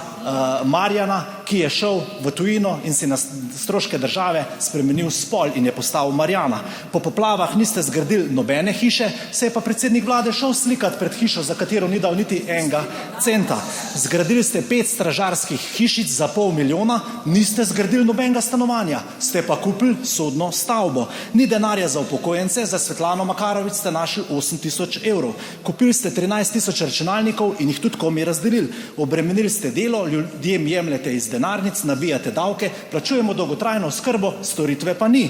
Marjana, ki je šel v tujino in si na stroške države spremenil spol in je postal Marjana. Po poplavah niste zgradili nobene hiše, se je pa predsednik vlade šel slikati pred hišo, za katero ni dal niti enega centa. Zgradili ste 5 stražarskih hišic za $500 000, niste zgradili nobenega stanovanja, ste pa kupili sodno stavbo. Ni denarja za upokojence, za Svetlano Makarovič ste našli 8 000 evrov. Kupili ste 13 000 računalnikov in jih tudi komi razdelili. Obremenili ste delo, ljudem jemljete iz denarnic, nabijate davke, plačujemo dolgotrajno oskrbo, storitve pa ni.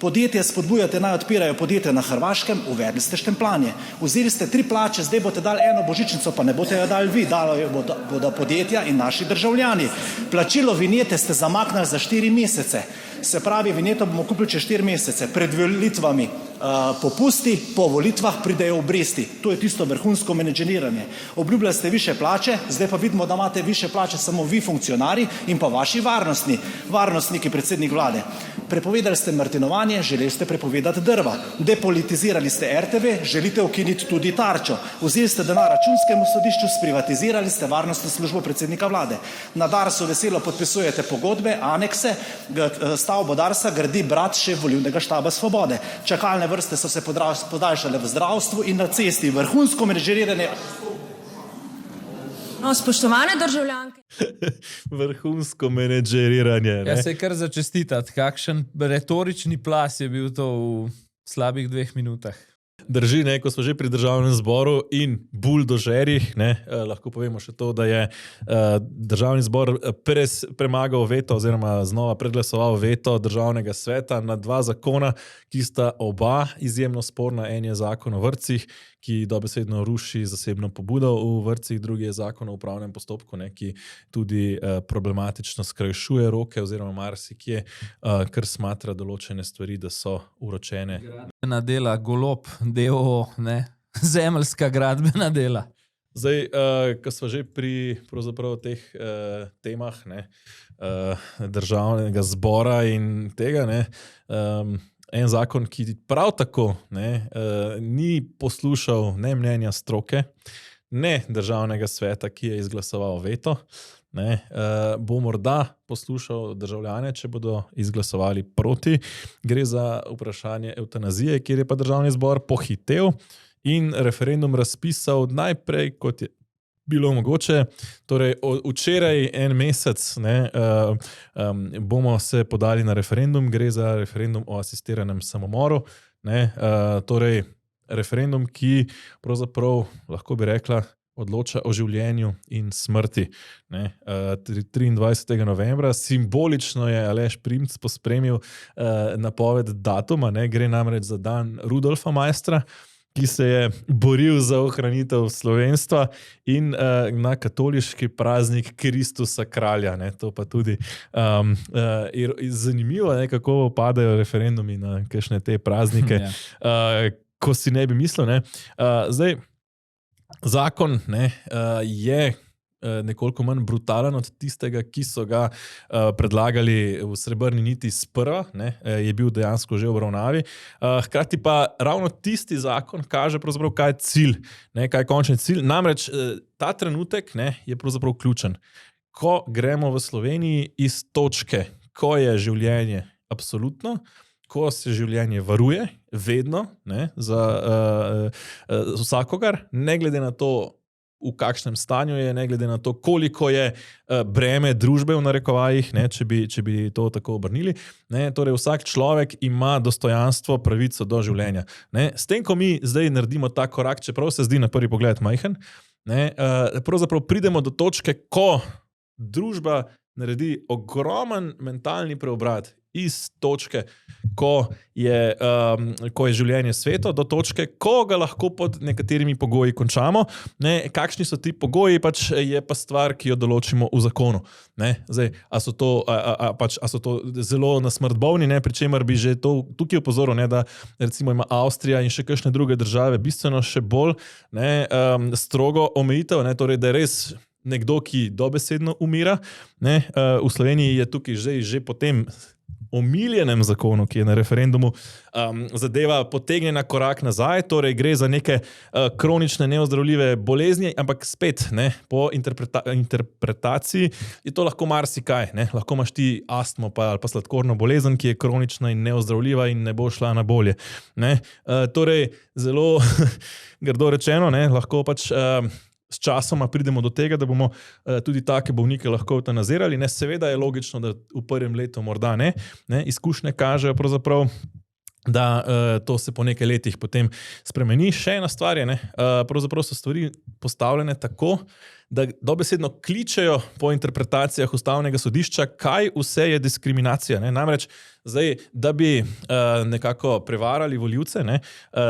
Podjetje spodbujate, naj odpirajo podjetje na Hrvaškem, uvedli ste štempljanje. Vzeli ste 3 plače, zdaj boste dali 1 božičnico, pa ne boste jo dali vi, dalo jo bodo podjetja in naši državljani. Plačilo vinjete ste zamaknili za 4 mesece. Se pravi, vinjeto bomo kupili čez 4 mesece. Pred volitvami popusti, po volitvah pridejo obresti. To je tisto vrhunsko menedžeriranje. Obljubljali ste više plače, zdaj pa vidimo, da imate više plače samo vi funkcionarji in pa vaši varnostniki, predsednik vlade. Prepovedali ste martinovanje, želeli ste prepovedati drva. Depolitizirali ste RTV, želite ukiniti tudi Tarčo. Vzeli ste denar Računskemu sodišču, sprivatizirali ste varnostno službo predsednika vlade. Na Darsu veselo podpisujete pogodbe, anekse, stavbo Darsa gradi brat šef volilnega štaba Svobode. Čakalne vrste so se podaljšale v zdravstvu in na cesti. Vrhunsko menedžeriranje. No, spoštovane državljanke. Vrhunsko menedžeriranje. Ne? Ja, se je kar začestitati, kakšen retorični plas je bil to v slabih 2 minutah. Drži, ne, ko smo že pri državnem zboru in buldožerjih, lahko povemo še to, da je državni zbor premagal veto oziroma znova preglasoval veto državnega sveta na 2 zakona, ki sta oba izjemno sporna. En je zakon o vrtcih, ki dobesedno ruši zasebno pobudo v vrtcih, drugi je zakon o upravnem postopku, ki tudi problematično skrajšuje roke oziroma marsikje, ker smatra določene stvari, da so uročene. Gradbena dela, Golob, DOO, zemeljska gradbena dela. Zdaj, ko smo že pri pravzaprav teh temah državnega zbora in tega, en zakon, ki prav tako ni poslušal ne mnenja stroke, ne državnega sveta, ki je izglasoval veto, bo morda poslušal državljane, če bodo izglasovali proti. Gre za vprašanje evtanazije, kjer je pa državni zbor pohitel in referendum razpisal najprej, kot je bilo mogoče. Torej, včeraj en mesec bomo se podali na referendum. Gre za referendum o asistiranem samomoru. Torej, referendum, ki pravzaprav, lahko bi rekla, odloča o življenju in smrti. 23. novembra, simbolično je Aleš Primc pospremil napoved datuma, gre namreč za dan Rudolfa Maistra, ki se je boril za ohranitev slovenstva, in na katoliški praznik Kristusa kralja. To pa tudi zanimivo, kako padajo referendumi na kakšne te praznike, ko si ne bi mislil. Zdaj, zakon je nekoliko manj brutalen od tistega, ki so ga predlagali v Srebrni niti sprva, je bil dejansko že v obravnavi. Hkrati pa ravno tisti zakon kaže pravzaprav, kaj je cilj, kaj je končni cilj. Namreč ta trenutek je pravzaprav ključen. Ko gremo v Sloveniji iz točke, ko je življenje absolutno, ko se življenje varuje, vedno, za vsakogar, ne glede na to, v kakšnem stanju je, ne glede na to, koliko je breme družbe v narekovajih, če bi to tako obrnili. Torej, vsak človek ima dostojanstvo, pravico do življenja. S tem, ko mi zdaj naredimo ta korak, čeprav se zdi na prvi pogled majhen, pravzaprav pridemo do točke, ko družba naredi ogromen mentalni preobrat iz točke, ko je življenje sveto, do točke, ko ga lahko pod nekaterimi pogoji končamo. Kakšni so ti pogoji, je pa stvar, ki jo določimo v zakonu. Zdaj, a so to zelo na smrt bolni, pri čemer bi že to tukaj opozoril, da recimo ima Avstrija in še kakšne druge države bistveno še bolj strogo omejitev, torej da je res nekdo, ki dobesedno umira. V Sloveniji je tukaj že po tem omiljenem zakonu, ki je na referendumu, zadeva potegnjena korak nazaj, torej gre za neke kronične neozdravljive bolezni, ampak spet, po interpretaciji je to lahko marsikaj. Lahko imaš ti astmo ali pa sladkorno bolezen, ki je kronična in neozdravljiva in ne bo šla na bolje. Torej, zelo grdo rečeno, lahko s časoma pridemo do tega, da bomo tudi take bolnike lahko evtanazirali. Seveda je logično, da v prvem letu morda ne. Izkušnje kažejo pravzaprav, da to se po nekaj letih potem spremeni. Še ena stvar je, pravzaprav so stvari postavljene tako, da dobesedno kličejo po interpretacijah Ustavnega sodišča, kaj vse je diskriminacija. Namreč, zdaj, da bi nekako prevarali volivce,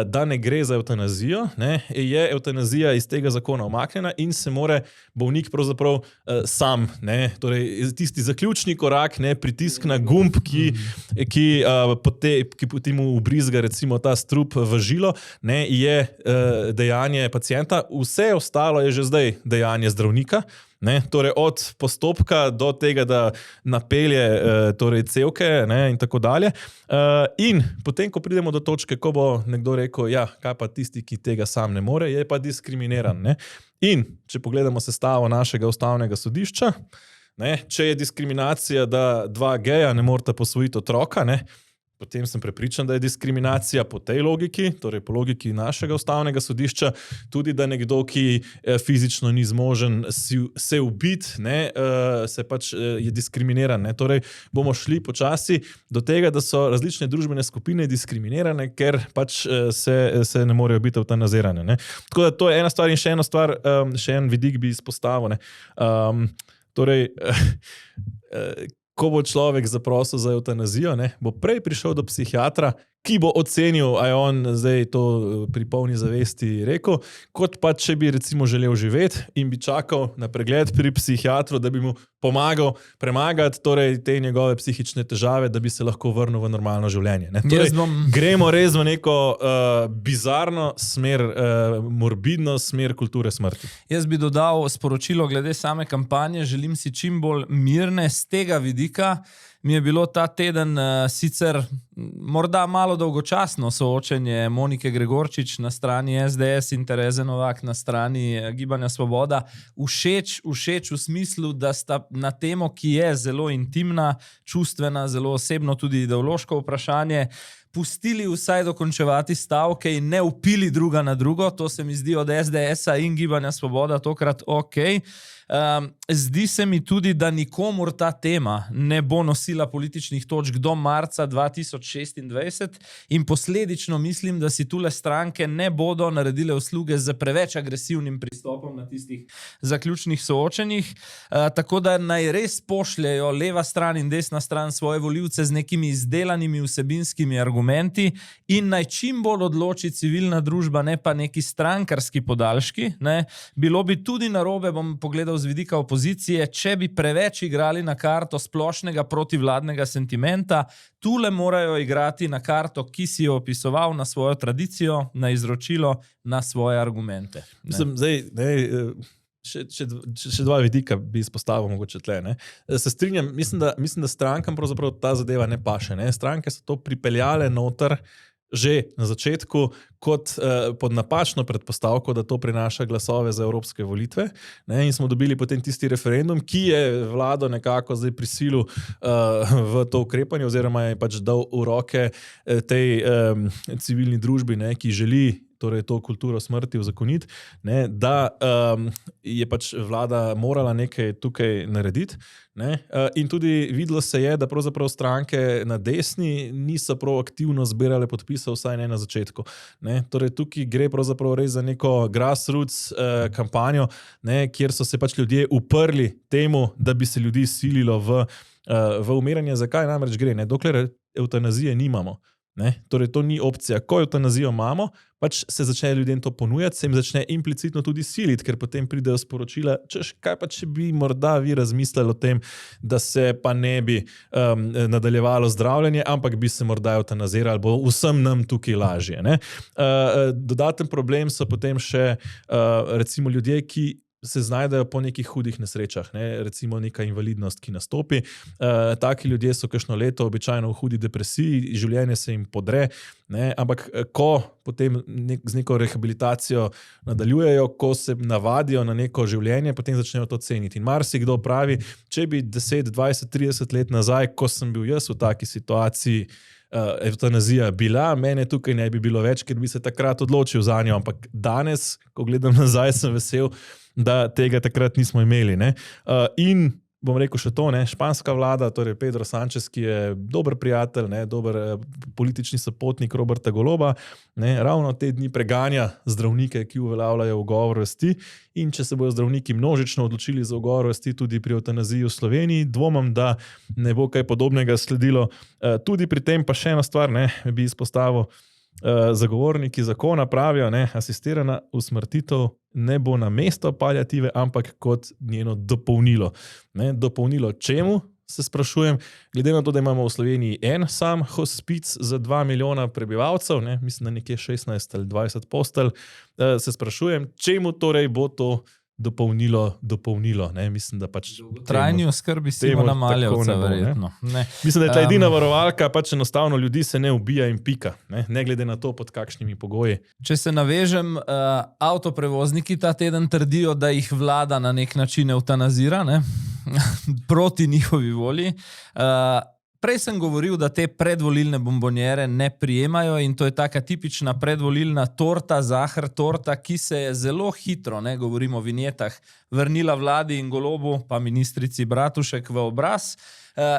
da ne gre za evtanazijo, je evtanazija iz tega zakona umaknjena in se more bolnik pravzaprav sam, torej tisti zaključni korak, pritisk na gumb, ki potem ubrizga recimo ta strup v žilo, je dejanje pacienta. Vse ostalo je že zdaj dejanje zdravnika. Torej od postopka do tega, da napelje cevke in tako dalje. In potem, ko pridemo do točke, ko bo nekdo rekel, kaj pa tisti, ki tega sam ne more, je pa diskriminiran. In če pogledamo sestavo našega Ustavnega sodišča, če je diskriminacija, da 2 geja ne moreta posvojiti otroka, potem sem prepričan, da je diskriminacija po tej logiki, torej po logiki našega ustavnega sodišča, tudi da nekdo, ki fizično ni zmožen se ubiti, se pač je diskriminiran. Ne? Torej bomo šli počasi do tega, da so različne družbene skupine diskriminirane, ker pač se ne morejo biti evtanazirane. Ne? Tako da to je ena stvar in še ena stvar, še en vidik bi izpostavil. Torej, ko bo človek zaprosil za evtanazijo, bo prej prišel do psihiatra, ki bo ocenil, a je on zdaj to pri polni zavesti rekel, kot pa če bi recimo želel živeti in bi čakal na pregled pri psihiatru, da bi mu pomagal premagati torej te njegove psihične težave, da bi se lahko vrnil v normalno življenje. Torej, gremo res v neko bizarno smer, morbidno smer kulture smrti. Jaz bi dodal sporočilo glede same kampanje, želim si čim bolj mirne z tega vidika. Mi je bilo ta teden sicer morda malo dolgočasno soočenje Monike Gregorčič na strani SDS in Tereze Novak na strani Gibanja Svoboda. Všeč v smislu, da sta na temo, ki je zelo intimna, čustvena, zelo osebno, tudi ideološko vprašanje, pustili vsaj dokončevati stavke in ne vpili druga na drugo. To se mi zdi od SDS-a in Gibanja Svoboda tokrat okej. Zdi se mi tudi, da nikomur ta tema ne bo nosila političnih točk do marca 2026 in posledično mislim, da si tule stranke ne bodo naredile usluge z preveč agresivnim pristopom na tistih zaključnih soočenjih. Tako da naj res pošljejo leva stran in desna stran svoje volivce z nekimi izdelanimi vsebinskimi argumenti in naj čim bolj odloči civilna družba, ne pa neki strankarski podaljški. Ne. Bilo bi tudi narobe, bom pogledal z vidika opozicije, če bi preveč igrali na karto splošnega protivladnega sentimenta. Tule morajo igrati na karto, ki si jo opisoval, na svojo tradicijo, na izročilo, na svoje argumente. Mislim, še dva vidika bi izpostavil mogoče tle. Ne? Se strinjam, mislim, da strankam pravzaprav ta zadeva ne paše. Ne? Stranke so to pripeljale noter že na začetku kot pod napačno predpostavko, da to prinaša glasove za evropske volitve. Ne? In smo dobili potem tisti referendum, ki je vlado nekako zdaj prisilil v to ukrepanje oziroma je pač dal v roke tej civilni družbi, ne, ki želi torej to kulturo smrti uzakoniti, ne, da je pač vlada morala nekaj tukaj narediti. Ne? In tudi videlo se je, da pravzaprav stranke na desni niso proaktivno zbirale podpisov, vsaj ne na začetku. Ne? Torej tukaj gre pravzaprav res za neko grassroots kampanjo, ne, kjer so se pač ljudje uprli temu, da bi se ljudi sililo v umiranje. Zakaj namreč gre? Ne? Dokler evtanazije nimamo. Ne? Torej, to ni opcija. Ko evtanazijo imamo, pač se začne ljudem to ponujati, se jim začne implicitno tudi siliti, ker potem pridejo sporočila, češ, kaj pa če bi morda vi razmislili o tem, da se pa ne bi nadaljevalo zdravljenje, ampak bi se morda evtanazirali, bo vsem nam tukaj lažje. Ne? Dodaten problem so potem še recimo ljudje, ki se znajdejo po nekih hudih nesrečah, ne? Recimo neka invalidnost, ki nastopi. Taki ljudje so kakšno leto običajno v hudi depresiji, življenje se jim podre, ne? Ampak ko potem z neko rehabilitacijo nadaljujejo, ko se navadijo na neko življenje, potem začnejo to ceniti. In marsikdo pravi, če bi 10, 20, 30 let nazaj, ko sem bil jaz v taki situaciji, evtanazija bila, mene tukaj ne bi bilo več, ker bi se takrat odločil za njo, ampak danes, ko gledam nazaj, sem vesel, da tega takrat nismo imeli. Ne? In bom rekel še to, ne? Španska vlada, torej Pedro Sánchez, ki je dober prijatelj, ne? Dober politični sopotnik Roberta Goloba, ne? Ravno te dni preganja zdravnike, ki uveljavljajo ugovor vesti, in če se bodo zdravniki množično odločili za ugovor vesti tudi pri evtanaziji v Sloveniji, dvomim, da ne bo kaj podobnega sledilo. Tudi pri tem pa še ena stvar, ne? Bi izpostavil, zagovorniki zakona pravijo, ne, asistirana usmrtitev ne bo namesto paliative, ampak kot njeno dopolnilo. Ne, dopolnilo čemu, se sprašujem, glede na to, da imamo v Sloveniji en sam hospic za 2 milijona prebivalcev, ne, mislim, da nekje 16 ali 20 postelj, se sprašujem, čemu torej bo to dopolnilo, ne, mislim, da pač trajni oskrbi Simona Maljevca, verjetno. Ne. Mislim, da je ta edina varovalka, pač enostavno ljudi se ne ubija in pika, ne glede na to, pod kakšnimi pogoji. Če se navežem, avtoprevozniki ta teden trdijo, da jih vlada na nek način evtanazira, ne? Proti njihovi volji. Prej sem govoril, da te predvolilne bombonjere ne prijemajo in to je taka tipična predvolilna torta, zahr torta, ki se je zelo hitro, ne govorimo o vinjetah, vrnila vladi in Golobu, pa ministrici Bratušek v obraz.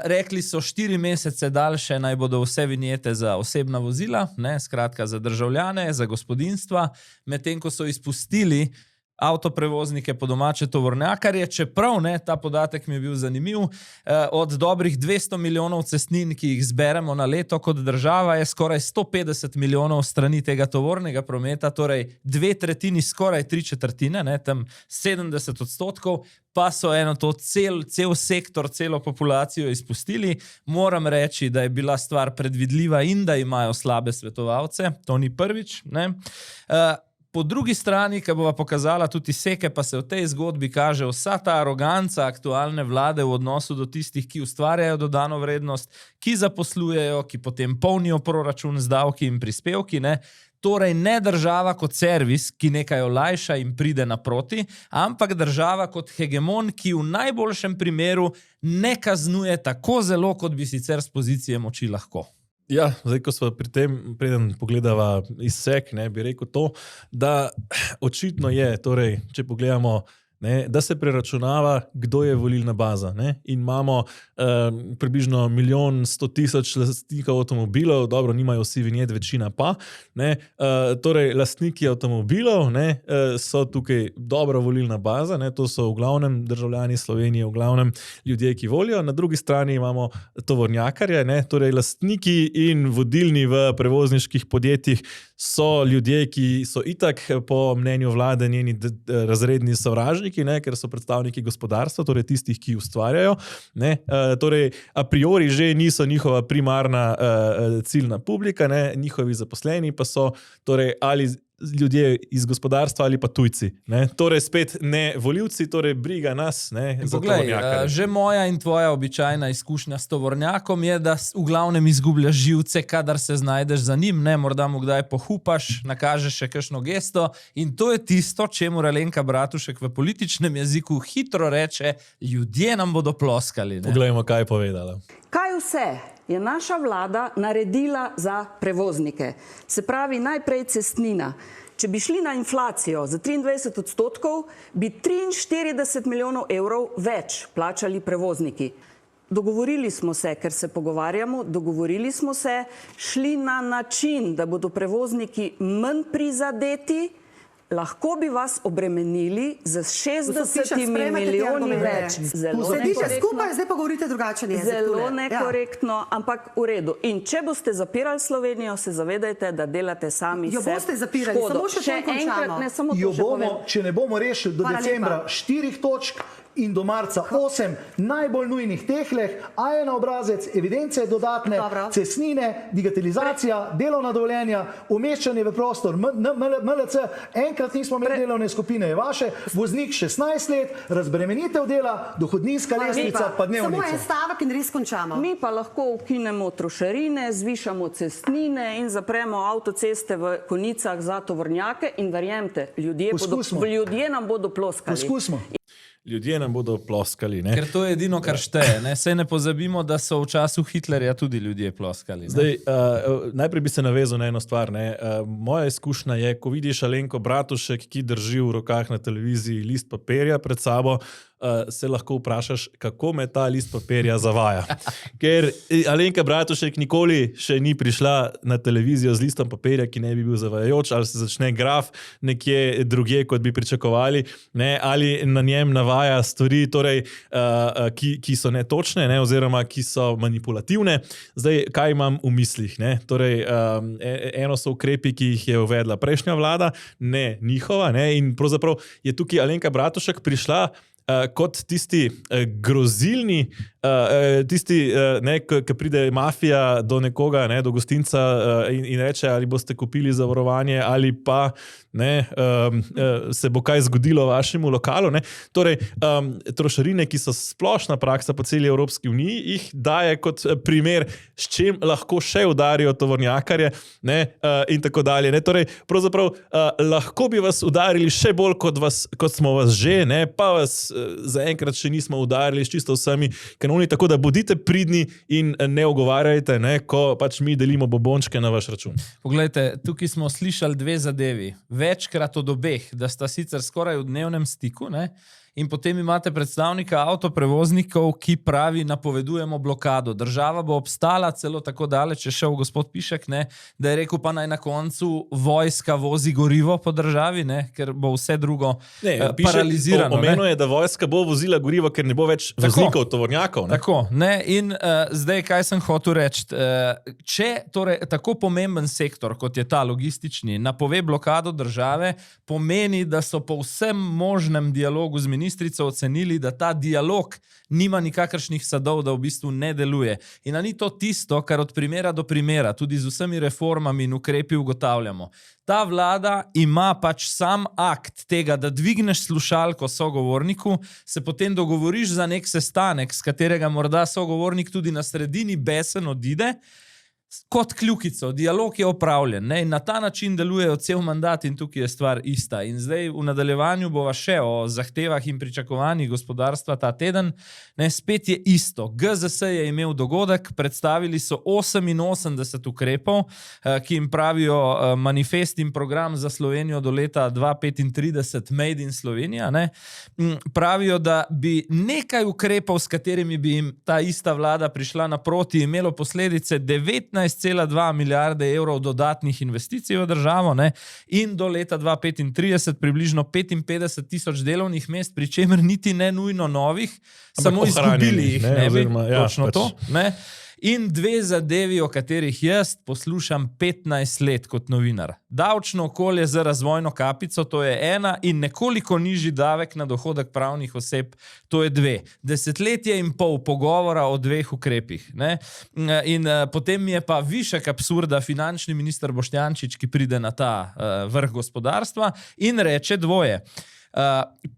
Rekli so 4 mesece daljše naj bodo vse vinjete za osebna vozila, ne, skratka za državljane, za gospodinjstva, medtem ko so izpustili avtoprevoznike po domače tovornjakarje, čeprav ne, ta podatek mi je bil zanimiv, od dobrih 200 milijonov cestnin, ki jih zberemo na leto kot država, je skoraj 150 milijonov strani tega tovornega prometa, torej 2/3, skoraj 3/4, ne, tam 70%, pa so cel sektor, celo populacijo izpustili. Moram reči, da je bila stvar predvidljiva in da imajo slabe svetovalce, to ni prvič, ne. Po drugi strani, ki bova pokazala tudi seke, pa se v tej zgodbi kaže vsa ta aroganca aktualne vlade v odnosu do tistih, ki ustvarjajo dodano vrednost, ki zaposlujejo, ki potem polnijo proračun z davki in prispevki, ne. Torej ne država kot servis, ki nekaj olajša in pride naproti, ampak država kot hegemon, ki v najboljšem primeru ne kaznuje tako zelo, kot bi sicer z pozicije moči lahko. Ja, zdaj, ko smo pri tem, preden pogledava izsek, ne, bi rekel to, da očitno je, torej, če pogledamo, ne, da se preračunava, kdo je volilna baza. Ne? In imamo približno 1 100 000 lastnikov avtomobilov, dobro, nimajo vsi vinjet, večina pa. Ne? Torej, lastniki avtomobilov, ne, so tukaj dobra volilna baza, ne? To so v glavnem državljani Slovenije, v glavnem ljudje, ki volijo. Na drugi strani imamo tovornjakarje, ne? Torej, lastniki in vodilni v prevozniških podjetjih so ljudje, ki so itak po mnenju vlade njeni razredni sovražniki, ne, ker so predstavniki gospodarstva, torej tistih, ki ustvarjajo. Ne, torej, a priori že niso njihova primarna ciljna publika, ne, njihovi zaposleni pa so torej ali ljudje iz gospodarstva ali pa tujci. Ne. Torej spet ne volivci, torej briga nas, ne, za tovornjakarje. Že moja in tvoja običajna izkušnja s tovornjakom je, da v glavnem izgubljaš živce, kadar se znajdeš za njim, ne, morda mu kdaj pohupaš, nakažeš še kakšno gesto in to je tisto, čemur Alenka Bratušek v političnem jeziku hitro reče, ljudje nam bodo ploskali. Ne. Poglejmo, kaj je povedala. Kaj vse je naša vlada naredila za prevoznike? Se pravi, najprej cestnina. Če bi šli na inflacijo za 23%, bi 43 milijonov evrov več plačali prevozniki. Dogovorili smo se, ker se pogovarjamo, dogovorili smo se, šli na način, da bodo prevozniki manj prizadeti, lahko bi vas obremenili z 60 milijoni več. Sedite skupaj, zdaj pa govorite drugačen jezik. Zelo nekorektno, ampak v redu. In če boste zapirali Slovenijo, se zavedajte, da delate sami jo boste zapirali, samo še enkrat, ne samo jo to še bomo, povem. če ne bomo rešili do decembra 4 točk in do marca 8 najbolj nujnih tehleh, A1 obrazec, evidence dodatne, cestnine, digitalizacija, delovna dovoljenja, umeščanje v prostor, MLC, enkrat nismo imeli delovne skupine, je vaše, voznik 16 let, razbremenitev dela, dohodninska lestvica, pa dnevnica. Samo en stavek in res končamo. Mi pa lahko ukinemo trošarine, zvišamo cestnine in zapremo avtoceste v konicah za tovornjake in verjemite, ljudje nam bodo ploskali. Poskusimo. Ljudje nam bodo ploskali. Ne? Ker to je edino, kar šteje. Ne? Saj ne pozabimo, da so v času Hitlerja tudi ljudje ploskali. Ne? Zdaj, najprej bi se navezal na eno stvar. Ne? Moja izkušnja je, ko vidiš Alenko Bratušek, ki drži v rokah na televiziji list papirja pred sabo, se lahko vprašaš, kako me ta list papirja zavaja. Ker Alenka Bratušek nikoli še ni prišla na televizijo z listom papirja, ki ne bi bil zavajajoč, ali se začne graf nekje drugje, kot bi pričakovali, ne? Ali na njem navaja stvari, torej, ki so netočne, ne? Oziroma ki so manipulativne. Zdaj, kaj imam v mislih? Ne? Torej, eno so ukrepi, ki jih je uvedla prejšnja vlada, ne njihova, ne? In pravzaprav je tukaj Alenka Bratušek prišla kot tisti grozilni, ki pride mafija do nekoga, ne, do gostinca in reče, ali boste kupili zavarovanje, ali pa ne, se bo kaj zgodilo vašemu lokalu. Ne. Torej, trošarine, ki so splošna praksa po celi Evropski uniji, jih daje kot primer, s čim lahko še udarijo tovornjakarje, ne, in tako dalje. Ne. Torej, pravzaprav lahko bi vas udarili še bolj, kot smo vas že, ne, pa vas zaenkrat še nismo udarili s čisto vsemi kanonskimi oni, tako da bodite pridni in ne ogovarjajte, ne, ko pač mi delimo bombončke na vaš račun. Poglejte, tukaj smo slišali dve zadevi. Večkrat od obeh, da sta sicer skoraj v dnevnem stiku, ne? In potem imate predstavnika avtoprevoznikov, ki pravi, napovedujemo blokado. Država bo obstala, celo tako daleč je šel gospod Pišek, ne, da je rekel, pa naj na koncu vojska vozi gorivo po državi, ne, ker bo vse drugo paralizirano. Omenil je, da vojska bo vozila gorivo, ker ne bo več voznikov tovornjakov. Ne? Tako, ne, in zdaj, kaj sem hotel reči? Če torej tako pomemben sektor, kot je ta logistični, napove blokado države, pomeni, da so po vsem možnem dialogu z ministrico ocenili, da ta dialog nima nikakršnih sadov, da v bistvu ne deluje. In ni to tisto, kar od primera do primera, tudi z vsemi reformami in ukrepi ugotavljamo. Ta vlada ima pač sam akt tega, da dvigneš slušalko sogovorniku, se potem dogovoriš za nek sestanek, s katerega morda sogovornik tudi na sredini besen odide, kot kljukico, dialog je opravljen, ne? In na ta način delujejo cel mandat in tukaj je stvar ista. In zdaj v nadaljevanju bova še o zahtevah in pričakovanjih gospodarstva ta teden. Ne, spet je isto. GZS je imel dogodek, predstavili so 88 ukrepov, ki jim pravijo manifest in program za Slovenijo do leta 2035 Made in Slovenija. Ne? Pravijo, da bi nekaj ukrepov, s katerimi bi jim ta ista vlada prišla naproti, imelo posledice 19,2 milijarde evrov dodatnih investicij v državo, ne? In do leta 2035 približno 55 tisoč delovnih mest, pri čemer niti ne nujno novih, samo izgubili jih, ne bi, točno to. Ne? In dve zadevi, o katerih jaz poslušam 15 let kot novinar. Davčno okolje za razvojno kapico, to je ena, in nekoliko nižji davek na dohodek pravnih oseb, to je dve. 10 let in pol pogovora o dveh ukrepih. Ne? In potem mi je pa višek absurda finančni minister Boštjančič, ki pride na ta vrh gospodarstva in reče dvoje.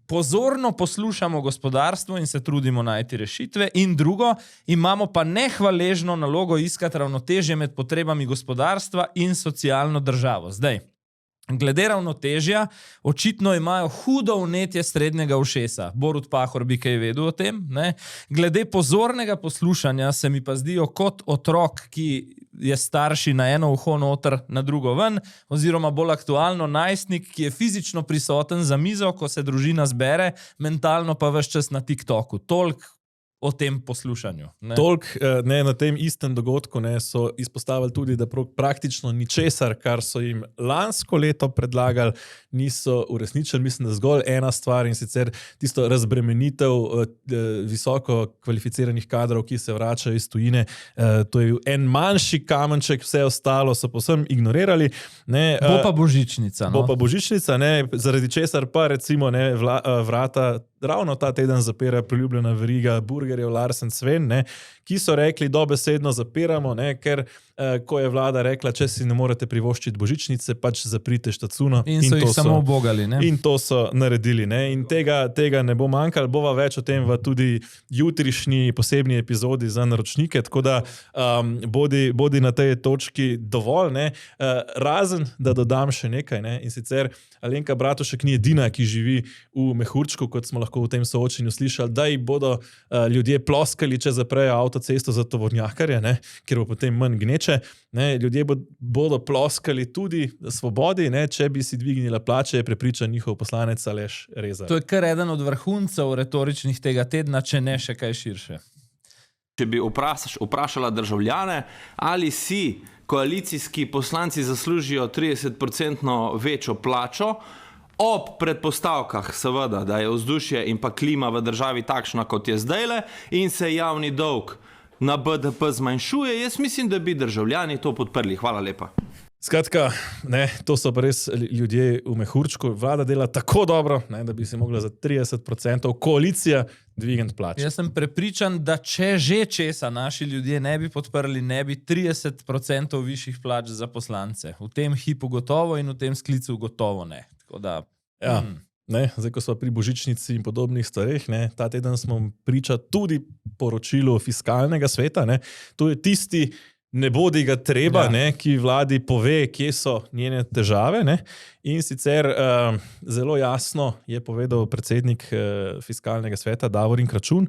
Pozorno poslušamo gospodarstvo in se trudimo najti rešitve, in drugo, imamo pa nehvaležno nalogo iskati ravnotežje med potrebami gospodarstva in socialno državo. Zdaj, glede ravnotežja, očitno imajo hudo vnetje srednjega ušesa. Borut Pahor bi kaj vedel o tem. Ne? Glede pozornega poslušanja se mi pa zdijo kot otrok, ki je starši na eno uho noter, na drugo ven, oziroma bolj aktualno najstnik, ki je fizično prisoten za mizo, ko se družina zbere, mentalno pa ves čas na TikToku. Toliko o tem poslušanju. Na tem istem dogodku so izpostavili tudi, da praktično ničesar, kar so jim lansko leto predlagali, niso uresničili. Mislim, da zgolj ena stvar, in sicer tisto razbremenitev visoko kvalificiranih kadrov, ki se vračajo iz tujine. To je en manjši kamenček, vse ostalo so povsem ignorirali. Ne, bo pa božičnica. Bo pa božičnica, ne, zaradi česar pa recimo vrata ravno ta teden zapira priljubljena veriga burgerjev Larsen Sven, ne, ki so rekli, dobesedno zapiramo, ne, ker ko je vlada rekla, če si ne morete privoščiti božičnice, pač zaprite štacuno. In so jih samo obogali. Ne? In to so naredili. Ne. In tega ne bo manjkalo. Bova več o tem v tudi jutrišnji posebni epizodi za naročnike, tako da bodi na tej točki dovolj. Ne. Razen, da dodam še nekaj. Ne. In sicer Alenka Bratušek ni edina, ki živi v mehurčku, kot smo lahko v tem soočenju slišali, da ji bodo ljudje ploskali, če zaprejo avtocesto za tovornjakarje, ne, ker bo potem manj gneče. Ne, ljudje bodo ploskali tudi Svobodi, ne, če bi si dvignila plače, je prepričan njihov poslanec Aleš Rezar. To je kar eden od vrhuncev retoričnih tega tedna, če ne še kaj širše. Če bi vprašala državljane, ali si koalicijski poslanci zaslužijo 30% večjo plačo, ob predpostavkah seveda, da je vzdušje in pa klima v državi takšna, kot je zdajle, in se javni dolg na BDP zmanjšuje, jaz mislim, da bi državljani to podprli. Hvala lepa. Skratka, ne, to so pa res ljudje v mehurčku. Vlada dela tako dobro, ne, da bi se mogla za 30% koalicija dvigniti plače. Jaz sem prepričan, da če že česa naši ljudje ne bi podprli, ne bi 30% višjih plač za poslance. V tem hipu gotovo in v tem sklicu gotovo ne. Tako da... Ja. Ne, zdaj, ko smo pri božičnici in podobnih stvareh, ne, ta teden smo priča tudi poročilu fiskalnega sveta. Ne. To je tisti ne bodi ga treba, ki vladi pove, kje so njene težave. Ne? In sicer zelo jasno je povedal predsednik Fiskalnega sveta Davorin Kračun,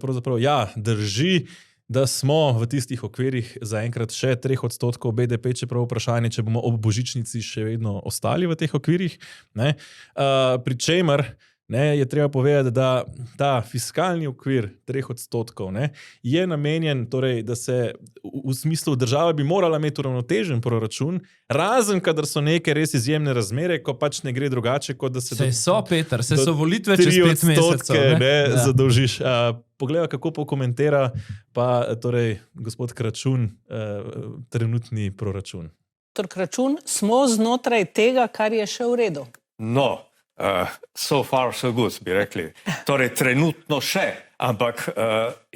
pravzaprav drži, da smo v tistih okvirih zaenkrat še 3% BDP, čeprav vprašanje, če bomo ob božičnici še vedno ostali v teh okvirih. Pri čemer je treba povedati, da ta fiskalni okvir 3% je namenjen, torej, da se v smislu država bi morala imeti uravnotežen proračun, razen kadar so neke res izjemne razmere, ko pač ne gre drugače, kot da se... Peter, so volitve čez 5 mesecev. Zadolžiš. Poglejva, kako pokomentira pa torej gospod Kračun trenutni proračun. Kračun, smo znotraj tega, kar je še v redu. No, so far so good, bi rekli. Torej, trenutno še, ampak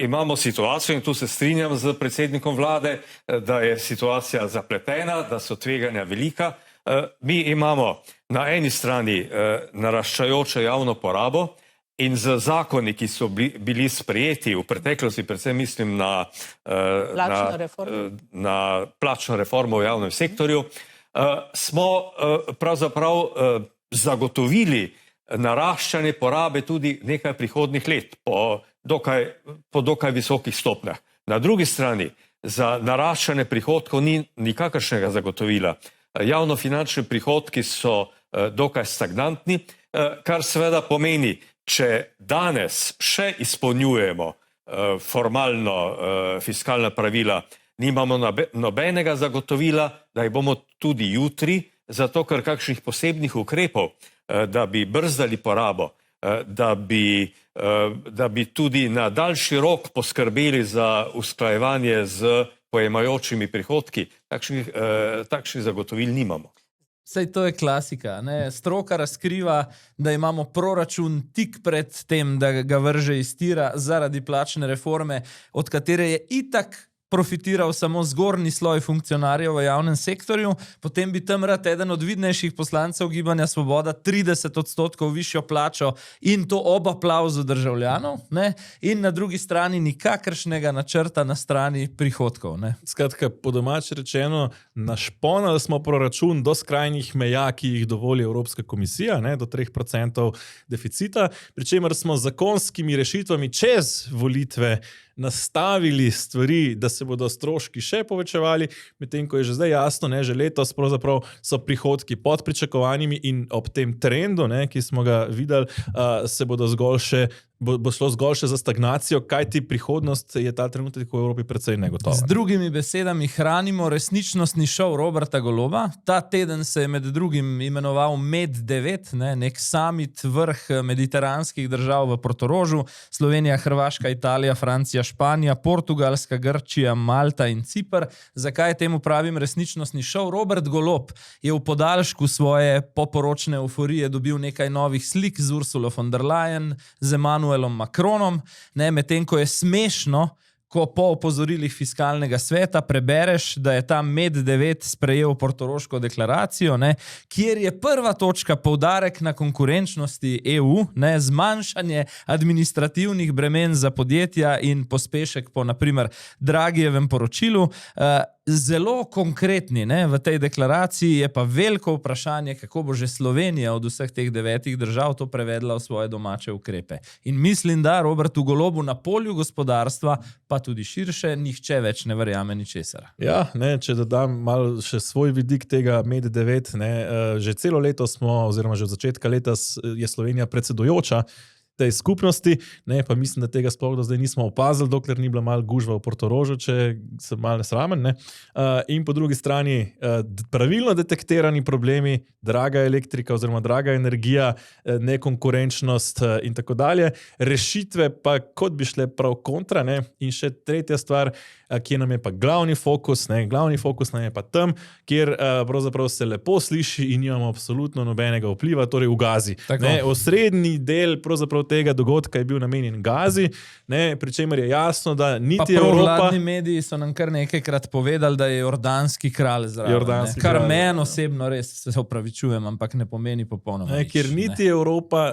imamo situacijo, in tu se strinjam z predsednikom vlade, da je situacija zapletena, da so tveganja velika. Mi imamo na eni strani naraščajočo javno porabo, in z zakoni, ki so bili sprejeti v preteklosti, predvsem mislim na plačno reformo v javnem sektorju, smo pravzaprav zagotovili naraščanje porabe tudi nekaj prihodnjih let po dokaj visokih stopnjah. Na drugi strani za naraščanje prihodkov ni nikakršnega zagotovila. Javnofinančni prihodki so dokaj stagnantni, kar seveda pomeni, če danes še izpolnjujemo formalno fiskalna pravila, nimamo nobenega zagotovila, da jih bomo tudi jutri, zato ker kakšnih posebnih ukrepov, da bi brzdali porabo, da bi tudi na daljši rok poskrbeli za usklajevanje z pojemajočimi prihodki, takšnih zagotovil nimamo. Sej to je klasika. Stroka razkriva, da imamo proračun tik pred tem, da ga vrže iz tira zaradi plačne reforme, od katere je itak profitiral samo zgornji sloj funkcionarjev v javnem sektorju, potem bi tam rad eden od vidnejših poslancev Gibanja Svoboda 30% višjo plačo in to ob aplavzu državljanov, in na drugi strani nikakršnega načrta na strani prihodkov. Skratka, po domače rečeno, našponali smo proračun do skrajnih meja, ki jih dovoli Evropska komisija, do 3% deficita, pri čemer smo z zakonskimi rešitvami čez volitve nastavili stvari, da se bodo stroški še povečevali, medtem ko je že zdaj jasno, že letos pravzaprav so prihodki pod pričakovanjimi in ob tem trendu, ki smo ga videli, bo šlo zgolj še za stagnacijo, kajti prihodnost je ta trenutek v Evropi precej negotova. Z drugimi besedami hranimo resničnostni šov Roberta Goloba. Ta teden se je med drugim imenoval Med9, nek summit vrh mediteranskih držav v Portorožu, Slovenija, Hrvaška, Italija, Francija, Španija, Portugalska, Grčija, Malta in Cipr. Zakaj temu pravim resničnostni šov? Robert Golob je v podaljšku svoje poporočne euforije dobil nekaj novih slik z Ursulo von der Leyen, z Emmanuelom Macronom, medtem ko je smešno, ko po opozorilih fiskalnega sveta prebereš, da je ta Med9 sprejel portoroško deklaracijo, kjer je prva točka poudarek na konkurenčnosti EU, zmanjšanje administrativnih bremen za podjetja in pospešek po, naprimer, Draghijevem poročilu. Zelo konkretni v tej deklaraciji je pa veliko vprašanje, kako bo že Slovenija od vseh teh 9 držav to prevedla v svoje domače ukrepe. In mislim, da Robertu Golobu na polju gospodarstva, pa tudi širše, nihče več ne verjame ničesar. Ja, če dodam malo še svoj vidik tega Med9, že celo leto smo, oziroma že od začetka leta je Slovenija predsedujoča tej skupnosti, pa mislim, da tega sploh do zdaj nismo opazili, dokler ni bila malo gužva v Portorožu, če sem malo nesramen. In po drugi strani pravilno detektirani problemi, draga elektrika oziroma draga energija, nekonkurenčnost in tako dalje. Rešitve pa kot bi šle prav kontra. In še tretja stvar, kjer nam je pa glavni fokus nam je pa tam, kjer pravzaprav se lepo sliši in nimamo absolutno nobenega vpliva, torej v Gazi. Osrednji del pravzaprav tega dogodka je bil namenjen Gazi, pri čemer je jasno, da niti Evropa... Pa provladni mediji so nam kar nekajkrat povedali, da je jordanski kralj zraven. Kar meni osebno res, se opravičujem, ampak ne pomeni popolnoma nič. Ker niti Evropa,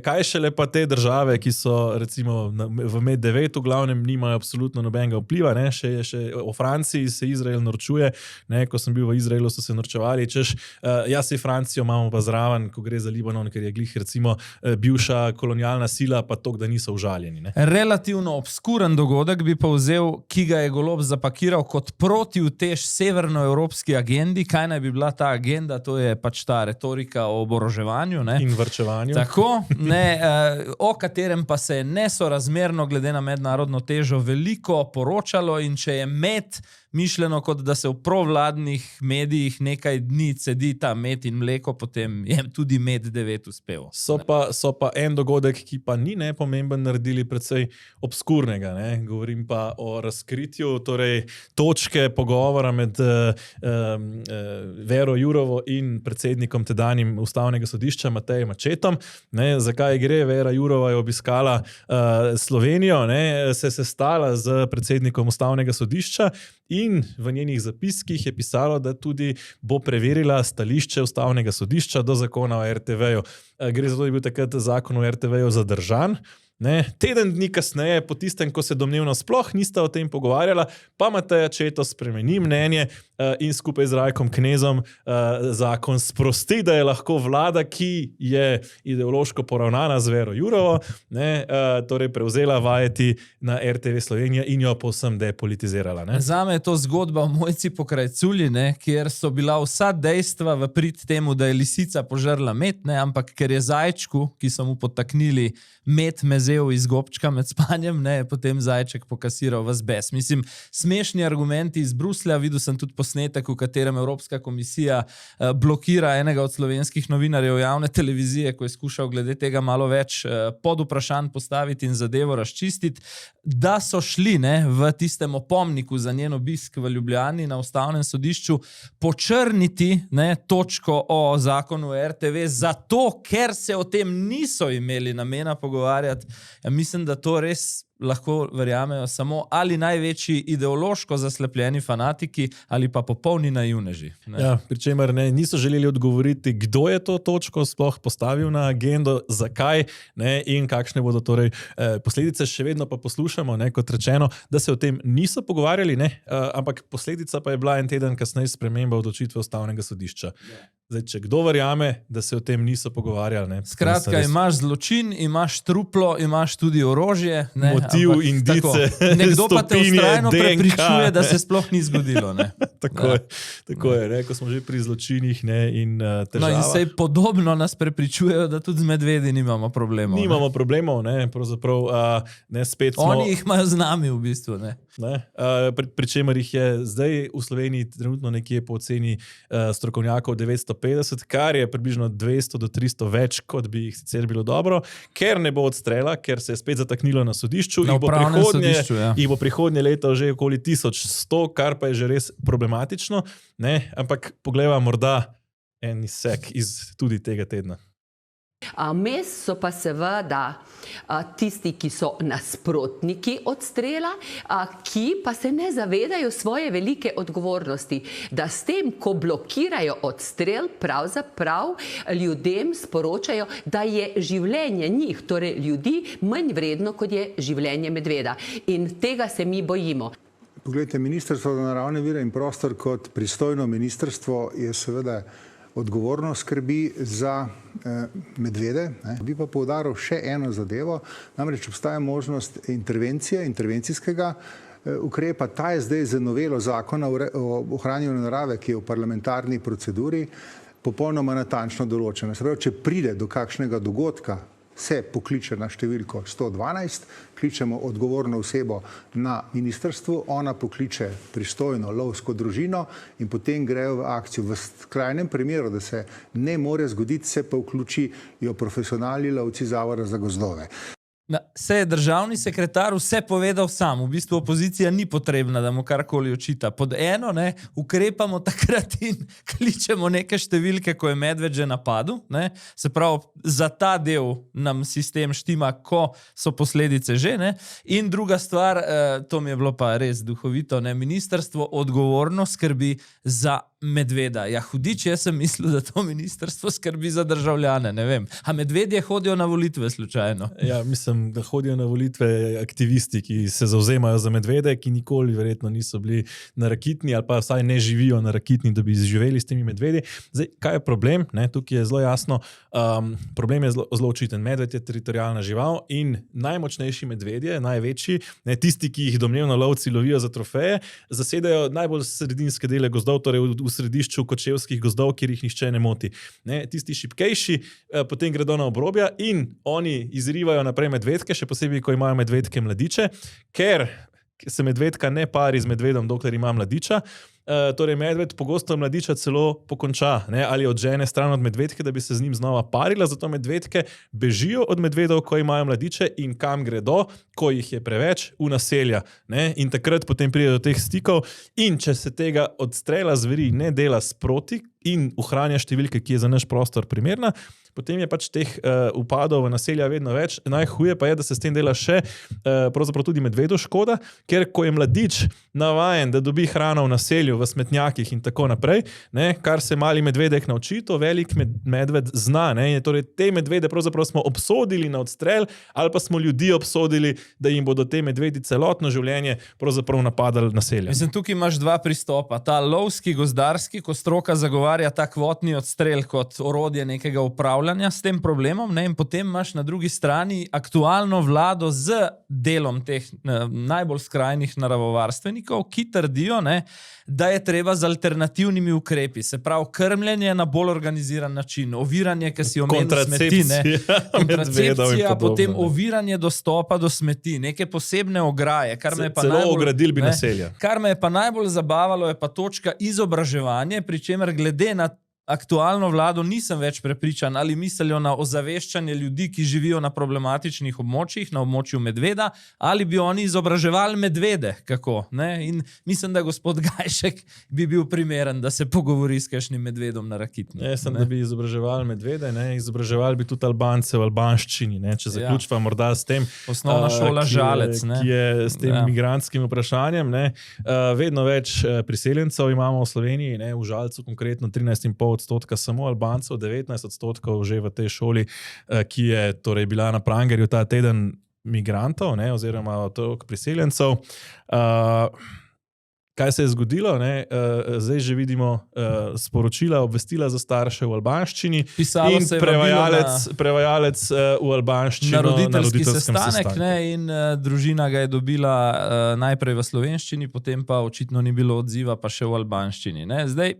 kaj šele pa te države, ki so recimo v Med9 v glavnem nimajo absolutno nobenega vpliva, še o Franciji se Izrael norčuje, ne, ko sem bil v Izraelu, so se norčevali, češ, jaz se Francijo imamo pa zraven, ko gre za Libanon, ker je glih recimo bivša kolonialna sila, pa to, da niso užaljeni. Ne. Relativno obskuren dogodek bi pa vzel, ki ga je Golob zapakiral kot protivtež severnoevropski agendi. Kaj naj bi bila ta agenda? To je pač ta retorika o oboroževanju. Ne? In varčevanju. Tako, ne, o katerem pa se je nesorazmerno glede na mednarodno težo veliko poročalo, in če je med mišljeno, kot da se v provladnih medijih nekaj dni cedi ta med in mleko, potem je tudi med 9 uspel. So pa en dogodek, ki pa ni nepomemben, naredili precej obskurnega. Ne? Govorim pa o razkritju, torej točke pogovora med Vero Jourovo in predsednikom tedanjim Ustavnega sodišča Matejem Accettom. Ne? Zakaj gre? Vera Jourova je obiskala Slovenijo, ne? Se sestala z predsednikom Ustavnega sodišča in v njenih zapiskih je pisalo, da tudi bo preverila stališče Ustavnega sodišča do zakona o RTV-ju. Gre za to, da je bil takrat zakon o RTV-ju zadržan. Ne, teden dni kasneje, po tistem, ko se domnevno sploh nista o tem pogovarjala, pa Matej Accetto spremeni mnenje in skupaj z Rajkom Knezom zakon sprosti, da je lahko vlada, ki je ideološko poravnana z Vero Jourovo, ne, torej prevzela vajeti na RTV Slovenija in jo povsem depolitizirala. Ne. Zame je to zgodba o Mojci pokraj Culji, ne, kjer so bila vsa dejstva v prid temu, da je lisica požrla med, ne, ampak ker je zajčku, ki so mu podtaknili med mezel iz gobčka med spanjem, ne, potem zajček pokasiral vas bes. Mislim, smešni argumenti iz Bruslja, videl sem tudi posnetek, v katerem Evropska komisija blokira enega od slovenskih novinarjev javne televizije, ko je skušal glede tega malo več pod vprašanj postaviti in zadevo razčistiti, da so šli, ne, v tistem opomniku za njen obisk v Ljubljani na Ustavnem sodišču počrniti, ne, točko o zakonu o RTV, zato ker se o tem niso imeli namena pogovarjati. Ja, mislim, da to res lahko verjamejo samo ali največji ideološko zaslepljeni fanatiki ali pa popolni naivneži. Ne? Ja, pri čemer ne, niso želeli odgovoriti, kdo je to točko sploh postavil na agendo, zakaj, ne, in kakšne bodo torej posledice. Še vedno pa poslušamo, ne, kot rečeno, da se o tem niso pogovarjali, ne, ampak posledica pa je bila en teden kasneje sprememba odločitve Ustavnega sodišča. Zdaj, če kdo verjame, da se o tem niso pogovarjali. Ne, skratka, imaš zločin, imaš truplo, imaš tudi orožje. Ne, motiv, ampak, indice, nekdo pa te vztrajno DNK, prepričuje, da se sploh ni zgodilo. Ne. Tako je, ne, ko smo že pri zločinih, ne, in težavah. No, in sej podobno nas prepričujejo, da tudi z medvedi nimamo problemov. Nimamo problemov, ne, pravzaprav ne, spet smo... Oni jih imajo z nami v bistvu, ne. Pri čemer jih je zdaj v Sloveniji trenutno nekje po oceni strokovnjakov 950, kar je približno 200 do 300 več, kot bi jih sicer bilo dobro, ker ne bo odstrela, ker se je spet zataknilo na sodišču in bo prihodnje leto že okoli 1100, kar pa je že res problematično, ne? Ampak poglejva morda en izsek iz tudi tega tedna. Mes so pa seveda tisti, ki so nasprotniki odstrela, ki pa se ne zavedajo svoje velike odgovornosti, da s tem, ko blokirajo odstrel, pravzaprav ljudem sporočajo, da je življenje njih, torej ljudi, manj vredno, kot je življenje medveda. In tega se mi bojimo. Poglejte, Ministrstvo za naravne vire in prostor kot pristojno ministrstvo je seveda odgovorno skrbi za medvede. Bi pa poudaril še eno zadevo, namreč obstaja možnost intervencijskega ukrepa. Ta je zdaj za novelo zakona o ohranjanju narave, ki je v parlamentarni proceduri, popolnoma natančno določena. Se pravi, če pride do kakšnega dogodka, se pokliče na številko 112, kličemo odgovorno osebo na ministrstvu, ona pokliče pristojno lovsko družino in potem grejo v akcijo. V skrajnem primeru, da se ne more zgoditi, se pa vključijo profesionalni lovci Zavoda za gozdove. Se je državni sekretar vse povedal sam. V bistvu opozicija ni potrebna, da mu karkoli očita. Pod eno, ne, ukrepamo takrat in kličemo neke številke, ko je medved že napadel. Ne. Se pravi, za ta del nam sistem štima, ko so posledice že. Ne. In druga stvar, to mi je bilo pa res duhovito, ne, ministrstvo odgovorno skrbi za medveda. Ja, hudič, jaz sem mislil, da to ministrstvo skrbi za državljane, ne vem. A medvedje hodijo na volitve slučajno? Ja, mislim, da hodijo na volitve aktivisti, ki se zauzemajo za medvede, ki nikoli verjetno niso bili na Rakitni ali pa vsaj ne živijo na Rakitni, da bi živeli s temi medvedi. Zdaj, kaj je problem? Tukaj je zelo jasno. Problem je zelo očiten. Medved je teritorijalna žival in najmočnejši medvedje, največji, tisti, ki jih domnevno lovci lovijo za trofeje, zasedajo najbolj sredinske dele gozdov, torej v središču kočevskih gozdov, kjer jih nihče ne moti. Tisti šibkejši potem gredo na obrobja in oni izrivajo naprej medvedke, še posebej, ko imajo medvedke mladiče, ker se medvedka ne pari z medvedom, dokler ima mladiča. Torej medved pogosto mladiča celo pokonča, ali odžene stran od medvedke, da bi se z njim znova parila, zato medvedke bežijo od medvedov, ko imajo mladiče in kam gredo, ko jih je preveč, v naselja. In takrat potem pride do teh stikov in če se tega odstrela zveri ne dela sproti in ohranja številke, ki je za naš prostor primerna, potem je pač teh upadov v naselja vedno več. Najhuje pa je, da se s tem dela še pravzaprav tudi medvedu škoda, ker ko je mladič navajen, da dobi hrano v naselju, v smetnjakih in tako naprej, kar se mali medvedek nauči, to velik medved zna. Torej, te medvede pravzaprav smo obsodili na odstrel ali pa smo ljudi obsodili, da jim bodo te medvedi celotno življenje pravzaprav napadali naselje. Mislim, tukaj imaš dva pristopa. Ta lovski, gozdarski, ko stroka zagovarja ta kvotni odstrel kot orodje nekega upravljanja s tem problemom, in potem imaš na drugi strani aktualno vlado z delom teh najbolj skrajnih naravovarstvenikov, ki trdijo, da je treba z alternativnimi ukrepi, se pravi krmljenje na bolj organiziran način, oviranje, ki si omenil smeti, kontracepcija, potem oviranje dostopa do smeti, neke posebne ograje, kar me je pa kar me je pa najbolj zabavalo, je pa točka izobraževanje, pri čemer glede na aktualno vlado nisem več prepričan, ali mislijo na ozaveščanje ljudi, ki živijo na problematičnih območjih, na območju medveda, ali bi oni izobraževali medvede, kako. In mislim, da gospod Gajšek bi bil primeren, da se pogovori s kakšnim medvedom na Rakitni. Sem, da bi izobraževali medvede, izobraževali bi tudi Albance v albanščini, če zaključva morda s tem. Osnovna šola Žalec. Ki je s tem migrantskim vprašanjem. Vedno več priseljencev imamo v Sloveniji, v Žalcu konkretno 13,5% samo Albancev, 19% že v tej šoli, ki je torej bila na prangerju ta teden migrantov, oziroma otrok priseljencev. Kaj se je zgodilo? Zdaj že vidimo sporočila, obvestila za starše v albanščini in prevajalec v albanščino na roditeljski sestanek. In družina ga je dobila najprej v slovenščini, potem pa očitno ni bilo odziva, pa še v albanščini. Zdaj,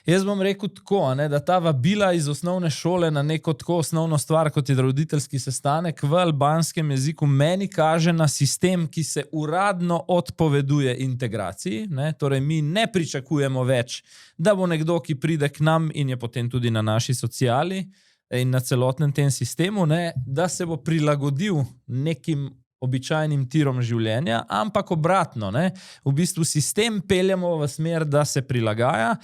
jaz bom rekel tako, da ta vabila iz osnovne šole na neko tako osnovno stvar, kot je roditeljski sestanek v albanskem jeziku, meni kaže na sistem, ki se uradno odpoveduje integraciji. Torej, mi ne pričakujemo več, da bo nekdo, ki pride k nam in je potem tudi na naši sociali in na celotnem tem sistemu, da se bo prilagodil nekim običajnim tirom življenja, ampak obratno. V bistvu sistem peljemo v smer, da se prilagaja.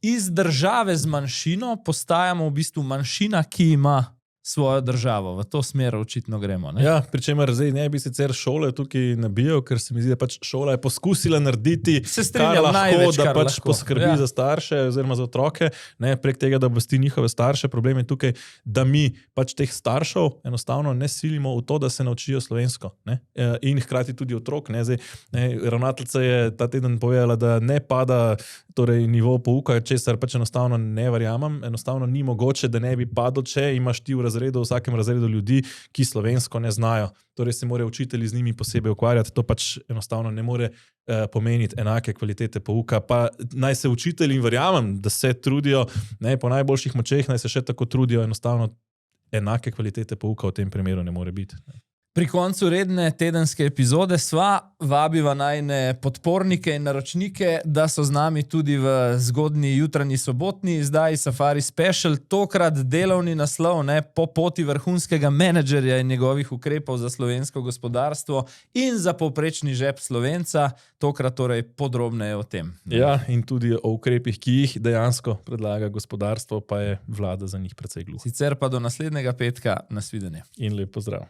Iz države z manjšino postajamo v bistvu manjšina, ki ima svojo državo. V to smer očitno gremo. Ja, pri čemer zdaj ne bi sicer šole tukaj nabijal, ker se mi zdi, da pač šola je poskusila narediti kar lahko, da pač poskrbi za starše oziroma za otroke, prek tega, da obvesti njihove starše. Problem je tukaj, da mi pač teh staršev enostavno ne silimo v to, da se naučijo slovensko. In hkrati tudi otrok. Ravnateljica je ta teden povedala, da ne pada torej nivo pouka, česar pač enostavno ne verjamem. Enostavno ni mogoče, da ne bi padlo, če imaš ti v vsakem razredu ljudi, ki slovensko ne znajo. Torej se morajo učitelji z njimi posebej ukvarjati. To pač enostavno ne more pomeniti enake kvalitete pouka. Pa naj se učitelji, verjamem, da se trudijo, po najboljših močeh, naj se še tako trudijo, enostavno enake kvalitete pouka v tem primeru ne more biti. Pri koncu redne tedenske epizode sva vabiva najne podpornike in naročnike, da so z nami tudi v zgodnji jutranji sobotni izdaji Safari Special, tokrat delovni naslov po poti vrhunskega menedžerja in njegovih ukrepov za slovensko gospodarstvo in za povprečni žep Slovenca, tokrat torej podrobneje o tem. Ja, in tudi o ukrepih, ki jih dejansko predlaga gospodarstvo, pa je vlada za njih precej gluha. Sicer pa do naslednjega petka, nasvidenje. In lep pozdrav.